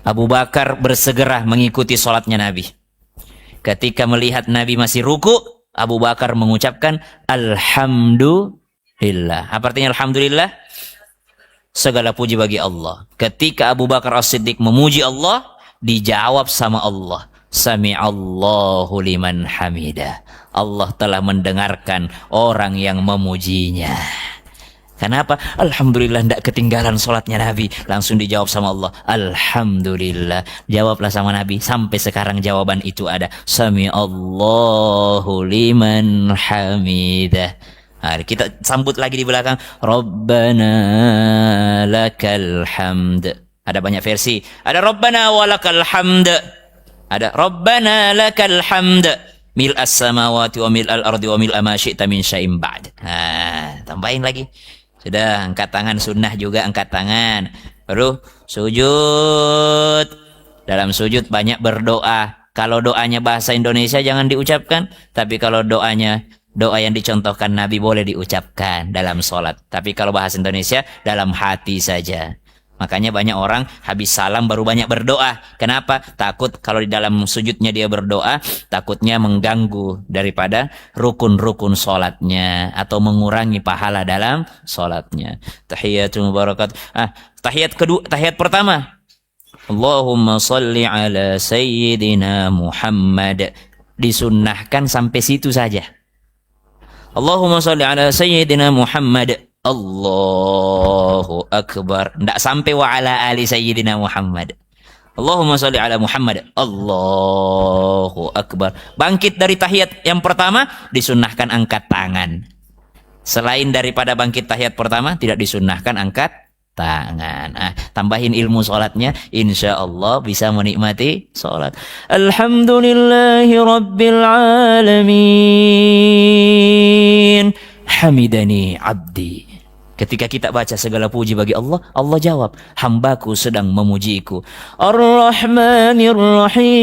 Abu Bakar bersegera mengikuti sholatnya Nabi. Ketika melihat Nabi masih ruku, Abu Bakar mengucapkan Alhamdulillah. Apa artinya Alhamdulillah? Segala puji bagi Allah. Ketika Abu Bakar As-Siddiq memuji Allah, dijawab sama Allah, Sami'allahu liman hamidah. Allah telah mendengarkan orang yang memujinya. Kenapa? Alhamdulillah, tidak ketinggalan sholatnya Nabi. Langsung dijawab sama Allah. Alhamdulillah. Jawablah sama Nabi. Sampai sekarang jawaban itu ada. Sami'allahu liman hamidah. Nah, kita sambut lagi di belakang. Rabbana lakal hamd. Ada banyak versi. Ada Rabbana walakal hamd. Ada Rabbana lakal hamd. Mil'as samawati wa mil'al ardi wa mil'a ma syi'ta min syai'in ba'd. Nah, tambahin lagi. Sudah, angkat tangan sunnah juga angkat tangan. Baru sujud. Dalam sujud banyak berdoa. Kalau doanya bahasa Indonesia jangan diucapkan. Tapi kalau doa yang dicontohkan Nabi boleh diucapkan dalam sholat. Tapi kalau bahasa Indonesia dalam hati saja. Makanya banyak orang habis salam baru banyak berdoa. Kenapa? Takut kalau di dalam sujudnya dia berdoa, takutnya mengganggu daripada rukun-rukun sholatnya atau mengurangi pahala dalam sholatnya. Tahiyatul mubarakat. Tahiyat pertama. Allahumma salli ala sayyidina Muhammad. Disunnahkan sampai situ saja. Allahumma salli ala sayyidina Muhammad. Allahu Akbar. Tidak sampai wa ala ali sayyidina Muhammad. Allahumma salli ala Muhammad. Allahu Akbar. Bangkit dari tahiyat yang pertama, disunnahkan angkat tangan. Selain daripada bangkit tahiyat pertama, tidak disunnahkan angkat tangan. Tambahin ilmu sholatnya, insya Allah bisa menikmati sholat. Alhamdulillahi Rabbil Alamin. Hamidani abdi. Ketika kita baca segala puji bagi Allah, Allah jawab, hambaku sedang memujiku. Ar-Rahmanir Rahim.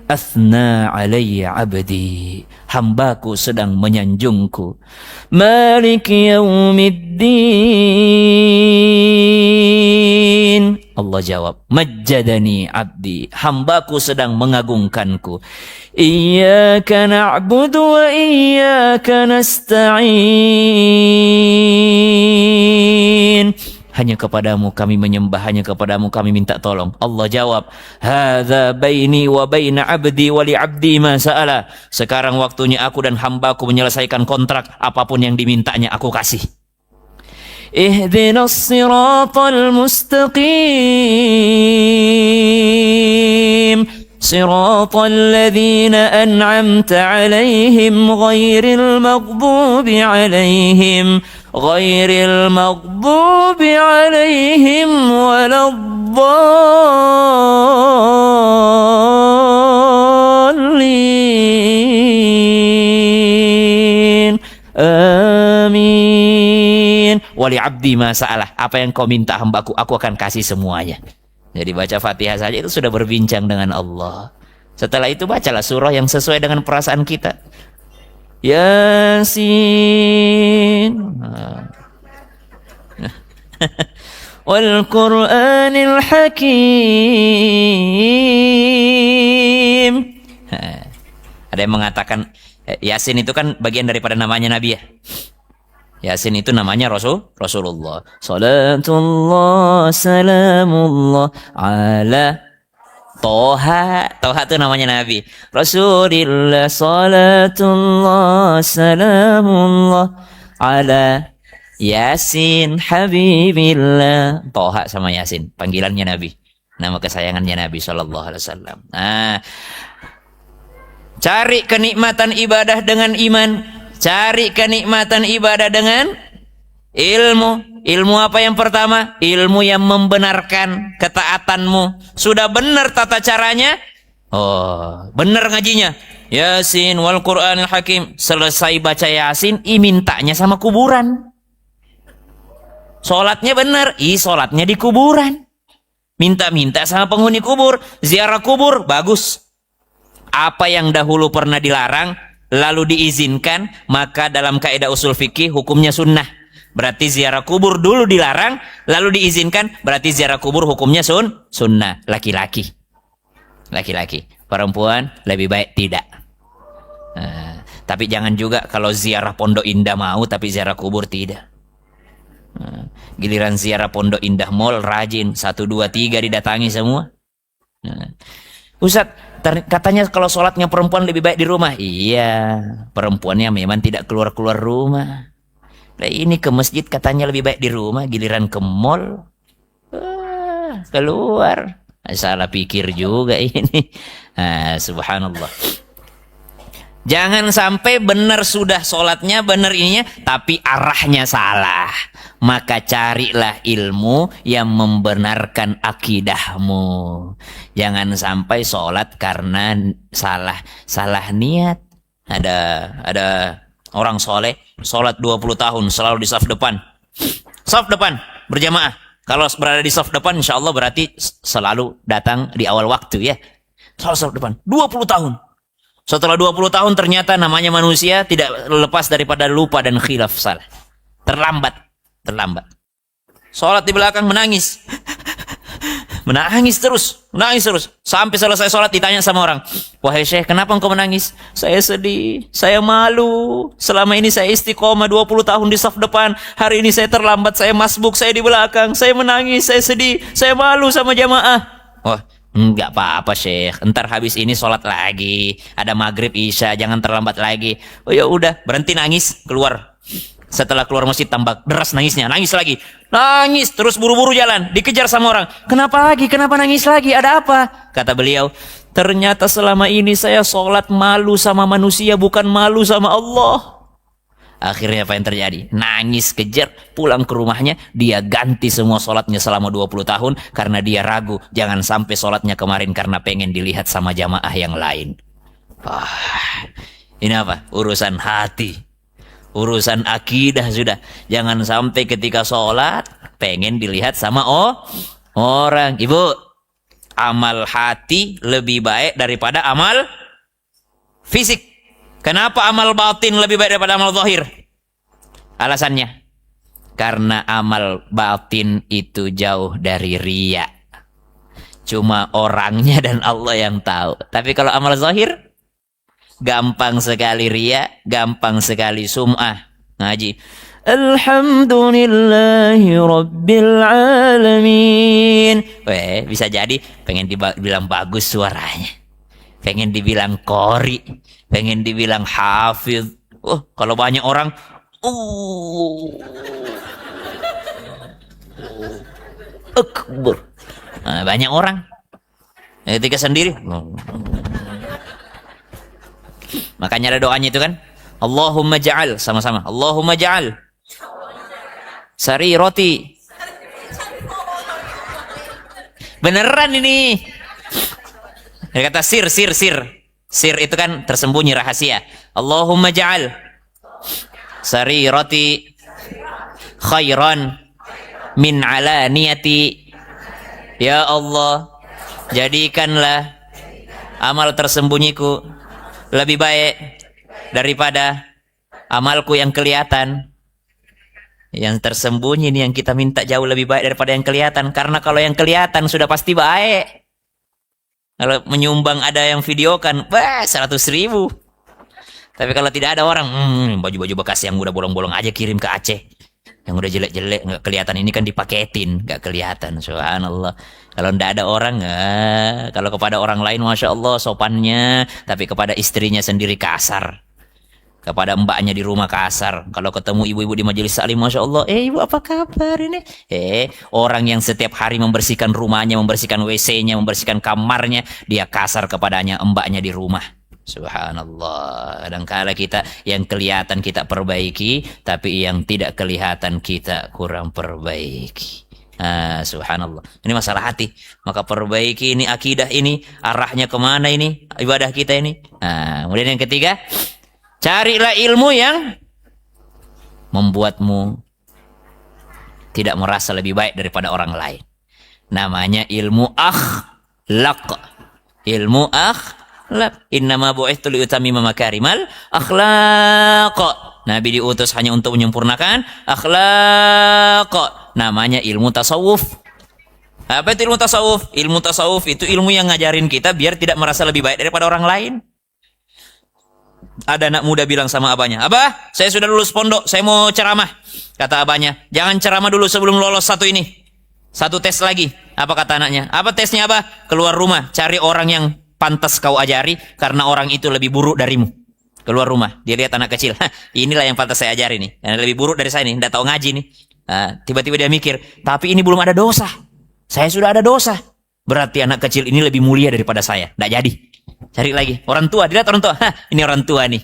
Athna alayya abdi. Hambaku sedang menyanjungku. Malik yaumiddin. Allah jawab, majjadani abdi. Hambaku sedang mengagungkanku. Iyyaka na'budu wa iyyaka nasta'in. Hanya kepadamu kami menyembah, hanya kepadamu kami minta tolong. Allah jawab, hadza baini wa baina abdi wa li abdi ma sa'ala. Sekarang waktunya aku dan hambaku menyelesaikan kontrak, apapun yang dimintanya aku kasih. Ihdinas siratal mustaqim. Siratal ladzina an'amta 'alaihim ghairil maghdubi 'alaihim waladdallin. Amin. Wali abdi masalah. Apa yang kau minta hambaku, aku akan kasih semuanya. Jadi baca Fatihah saja itu sudah berbincang dengan Allah. Setelah itu bacalah surah yang sesuai dengan perasaan kita. Yasin. Wal Qur'anil Hakim. Ada yang mengatakan Yasin itu kan bagian daripada namanya Nabi ya. Yasin itu namanya Rasulullah. Salatullah salamullah ala Toha. Toha itu namanya Nabi. Rasulillah salatullah salamullah ala Yasin habibillah. Toha sama Yasin panggilannya Nabi. Nama kesayangannya Nabi SAW. Nah, cari kenikmatan ibadah dengan iman. Cari kenikmatan ibadah dengan ilmu. Ilmu apa yang pertama? Ilmu yang membenarkan ketaatanmu. Sudah benar tata caranya? Oh, benar ngajinya. Yasin wal Qur'anil Hakim. Selesai baca Yasin, mintanya sama kuburan. Sholatnya benar, sholatnya di kuburan. Minta-minta sama penghuni kubur. Ziarah kubur, bagus. Apa yang dahulu pernah dilarang, lalu diizinkan, maka dalam kaidah usul fikih hukumnya sunnah. Berarti ziarah kubur dulu dilarang, lalu diizinkan, berarti ziarah kubur hukumnya sunnah. Laki-laki. Perempuan lebih baik tidak. Nah, tapi jangan juga kalau ziarah Pondok Indah mau, tapi ziarah kubur tidak. Nah, giliran ziarah Pondok Indah Mall rajin 1, 2, 3 didatangi semua. Nah, Ustadz, katanya kalau sholatnya perempuan lebih baik di rumah. Iya, perempuannya memang tidak keluar-keluar rumah. Nah, ini ke masjid katanya lebih baik di rumah, giliran ke mall keluar. Salah pikir juga ini. Nah, subhanallah. Jangan sampai benar sudah sholatnya, benar ininya, tapi arahnya salah. Maka carilah ilmu yang membenarkan akidahmu. Jangan sampai sholat karena salah niat. Ada orang soleh, sholat 20 tahun selalu di saf depan. Saf depan, berjamaah. Kalau berada di saf depan, insya Allah berarti selalu datang di awal waktu ya. Selalu saf depan, 20 tahun. Setelah 20 tahun ternyata namanya manusia tidak lepas daripada lupa dan khilaf salah. Terlambat. Sholat di belakang menangis. Menangis terus. Sampai selesai sholat ditanya sama orang. Wahai Syekh, kenapa engkau menangis? Saya sedih, saya malu. Selama ini saya istiqomah 20 tahun di saf depan. Hari ini saya terlambat, saya masbuk, saya di belakang. Saya menangis, saya sedih, saya malu sama jamaah. Wah, enggak apa-apa Syekh. Entar habis ini sholat lagi. Ada maghrib isya, jangan terlambat lagi. Oh ya udah, berhenti nangis, keluar. Setelah keluar masjid tambah deras nangisnya, nangis lagi. Nangis, terus buru-buru jalan, dikejar sama orang. Kenapa lagi? Kenapa nangis lagi? Ada apa? Kata beliau, ternyata selama ini saya sholat malu sama manusia, bukan malu sama Allah. Akhirnya apa yang terjadi? Nangis, kejar, pulang ke rumahnya. Dia ganti semua sholatnya selama 20 tahun. Karena dia ragu, jangan sampai sholatnya kemarin karena pengen dilihat sama jamaah yang lain. Ini apa? Urusan hati. Urusan akidah sudah. Jangan sampai ketika sholat pengen dilihat sama orang. Ibu, amal hati lebih baik daripada amal fisik. Kenapa amal batin lebih baik daripada amal zahir? Alasannya, karena amal batin itu jauh dari riya. Cuma orangnya dan Allah yang tahu. Tapi kalau amal zahir, gampang sekali riya, gampang sekali sum'ah. Ngaji, Alhamdulillahi Rabbil Alamin. Bisa jadi pengen dibilang bagus suaranya, pengen dibilang qori, pengen dibilang hafidh. Kalau banyak orang akbar. Nah, banyak orang ketika sendiri. Makanya ada doanya itu kan, Allahumma ja'al, sama-sama, Allahumma ja'al sarirati. Beneran ini. Dia kata sir itu kan tersembunyi rahasia. Allahumma ja'al sarirati khairan min alaniyati. Ya Allah, jadikanlah amal tersembunyiku lebih baik daripada amalku yang kelihatan. Yang tersembunyi ini yang kita minta jauh lebih baik daripada yang kelihatan. Karena kalau yang kelihatan sudah pasti baik. Kalau menyumbang ada yang videokan, 100.000. Tapi kalau tidak ada orang, baju-baju bekas yang udah bolong-bolong aja kirim ke Aceh. Yang udah jelek-jelek nggak kelihatan, ini kan dipaketin, nggak kelihatan. Subhanallah. Kalau nggak ada orang, kalau kepada orang lain masya Allah sopannya, tapi kepada istrinya sendiri kasar, kepada mbaknya di rumah kasar. Kalau ketemu ibu-ibu di majelis salim, masya Allah, ibu apa kabar ini? Orang yang setiap hari membersihkan rumahnya, membersihkan WC-nya, membersihkan kamarnya, dia kasar kepadanya mbaknya di rumah. Subhanallah. Kadang-kala kita yang kelihatan kita perbaiki, tapi yang tidak kelihatan kita kurang perbaiki. Subhanallah. Ini masalah hati. Maka perbaiki ini akidah ini, arahnya kemana ini ibadah kita ini. Kemudian yang ketiga, carilah ilmu yang membuatmu tidak merasa lebih baik daripada orang lain. Namanya ilmu akhlak. Ilmu akhlak. Innama bu'ithtu liutammima makarimal akhlaq. Nabi diutus hanya untuk menyempurnakan akhlaq. Namanya ilmu tasawuf. Apa itu ilmu tasawuf? Ilmu tasawuf itu ilmu yang ngajarin kita biar tidak merasa lebih baik daripada orang lain. Ada anak muda bilang sama abahnya, "Abah, saya sudah lulus pondok, saya mau ceramah." Kata abahnya, "Jangan ceramah dulu sebelum lolos satu ini. Satu tes lagi." Apa kata anaknya? "Apa tesnya, Abah?" "Keluar rumah, cari orang yang pantas kau ajari, karena orang itu lebih buruk darimu." Keluar rumah, dia lihat anak kecil, inilah yang pantas saya ajari nih, yang lebih buruk dari saya nih, tidak tahu ngaji nih. Tiba-tiba dia mikir, tapi ini belum ada dosa, saya sudah ada dosa, berarti anak kecil ini lebih mulia daripada saya. Tidak jadi. Cari lagi orang tua, dilihat orang tua, ini orang tua nih,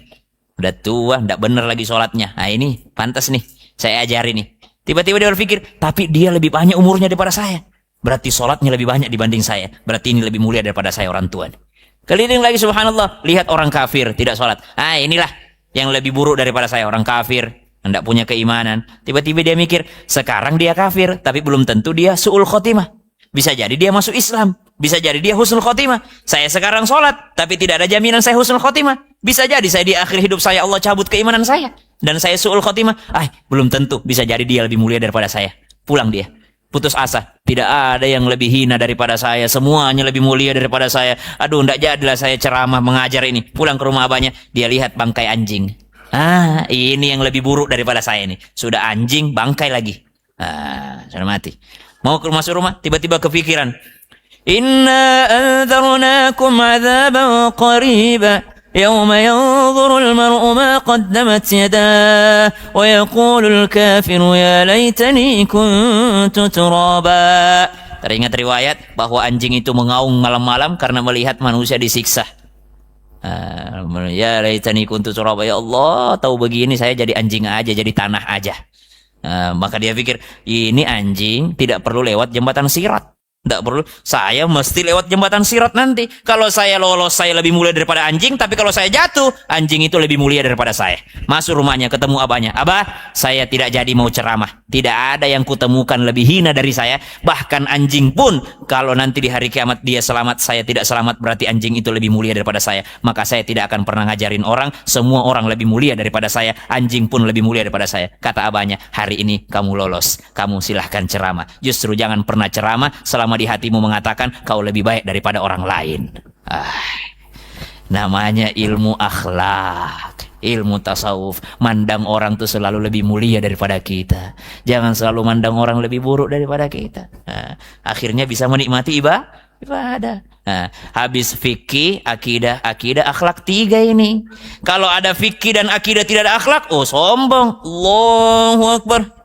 udah tua, tidak benar lagi sholatnya. Ini pantas nih, saya ajari nih. Tiba-tiba dia berpikir, tapi dia lebih banyak umurnya daripada saya, berarti sholatnya lebih banyak dibanding saya, berarti ini lebih mulia daripada saya orang tua nih. Keliling lagi, subhanallah, lihat orang kafir tidak sholat. Inilah yang lebih buruk daripada saya, orang kafir, tidak punya keimanan. Tiba-tiba dia mikir, sekarang dia kafir, tapi belum tentu dia su'ul khotimah. Bisa jadi dia masuk Islam, bisa jadi dia husnul khotimah. Saya sekarang sholat, tapi tidak ada jaminan saya husnul khotimah. Bisa jadi saya di akhir hidup saya Allah cabut keimanan saya, dan saya su'ul khotimah. Belum tentu, bisa jadi dia lebih mulia daripada saya. Pulang dia. Putus asa, tidak ada yang lebih hina daripada saya, semuanya lebih mulia daripada saya. Aduh, tidak jadilah saya ceramah mengajar ini. Pulang ke rumah abahnya, dia lihat bangkai anjing. Ini yang lebih buruk daripada saya ini. Sudah anjing, bangkai lagi. Sudah mati. Mau masuk rumah, tiba-tiba kepikiran. Inna anzarnakum azaban qariba. يوم ينظر المرء ما قدمت يداه ويقول الكافر يا ليتني كنت ترابا. Teringat riwayat bahwa anjing itu mengaung malam-malam karena melihat manusia disiksa. Ya laitani kuntu turaba, ya Allah, tahu begini saya jadi anjing aja, jadi tanah aja. Maka dia pikir, ini anjing tidak perlu lewat jembatan sirat. Tidak perlu. Saya mesti lewat jembatan sirat nanti. Kalau saya lolos, saya lebih mulia daripada anjing. Tapi kalau saya jatuh, anjing itu lebih mulia daripada saya. Masuk rumahnya, ketemu abahnya. Abah, saya tidak jadi mau ceramah. Tidak ada yang kutemukan lebih hina dari saya. Bahkan anjing pun, kalau nanti di hari kiamat dia selamat, saya tidak selamat, berarti anjing itu lebih mulia daripada saya. Maka saya tidak akan pernah ngajarin orang. Semua orang lebih mulia daripada saya. Anjing pun lebih mulia daripada saya. Kata abahnya, hari ini kamu lolos. Kamu silahkan ceramah. Justru jangan pernah ceramah selama di hatimu mengatakan kau lebih baik daripada orang lain. Namanya ilmu akhlak, ilmu tasawuf. Mandang orang tuh selalu lebih mulia daripada kita. Jangan selalu mandang orang lebih buruk daripada kita. Akhirnya bisa menikmati ibadah. Habis fikih, akidah, akhlak, 3 ini. Kalau ada fikih dan akidah tidak ada akhlak, oh sombong. Allahu Akbar.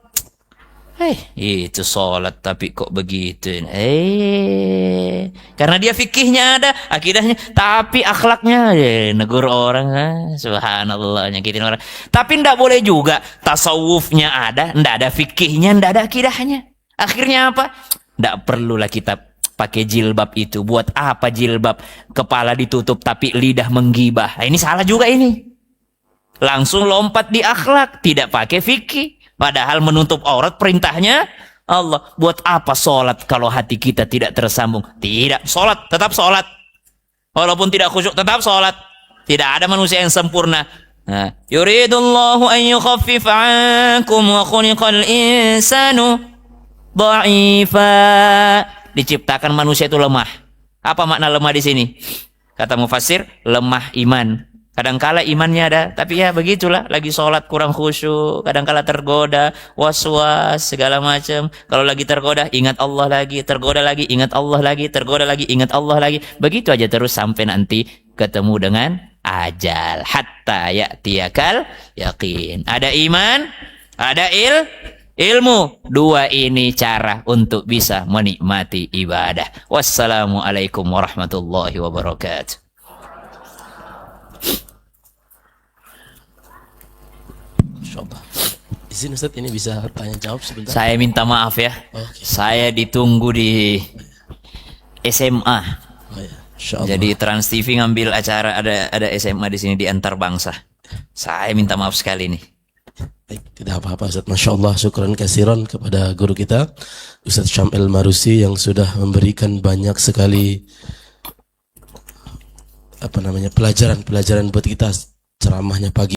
Itu sholat tapi kok begitu? Karena dia fikihnya ada, akidahnya, tapi akhlaknya negur orang, subhanallah, nyakitin orang. Tapi ndak boleh juga tasawufnya ada, ndak ada fikihnya, ndak ada akidahnya. Akhirnya apa? Ndak perlulah kita pakai jilbab itu. Buat apa jilbab? Kepala ditutup tapi lidah menggibah. Ini salah juga ini. Langsung lompat di akhlak, tidak pakai fikih. Padahal menutup aurat perintahnya Allah. Buat apa sholat kalau hati kita tidak tersambung? Tidak, sholat, tetap sholat. Walaupun tidak khusyuk, tetap sholat. Tidak ada manusia yang sempurna. Yuridullahu an yukhaffif ankum wa khuliqal insanu dha'ifa. Diciptakan manusia itu lemah. Apa makna lemah di sini? Kata mufassir, lemah iman. Kadangkala imannya ada, tapi ya begitulah, lagi sholat kurang khusyuk, kadangkala tergoda, was-was, segala macam. Kalau lagi tergoda, ingat Allah lagi, tergoda lagi, ingat Allah lagi, tergoda lagi, ingat Allah lagi. Begitu aja terus sampai nanti ketemu dengan ajal. Hatta ya'tiyakal yakin. Ada iman, ada ilmu. 2 ini cara untuk bisa menikmati ibadah. Wassalamualaikum warahmatullahi wabarakatuh.
Izin Ustaz, ini bisa tanya jawab sebentar?
Saya minta maaf ya.
Okay.
Saya ditunggu di SMA. Jadi Trans TV ngambil acara, ada SMA di sini di antar bangsa. Saya minta maaf sekali nih.
Baik, tidak apa-apa Ustaz. Masya Allah, syukran kasiran kepada guru kita Ustaz Syamil Marusi yang sudah memberikan banyak sekali pelajaran buat kita. Ceramahnya pagi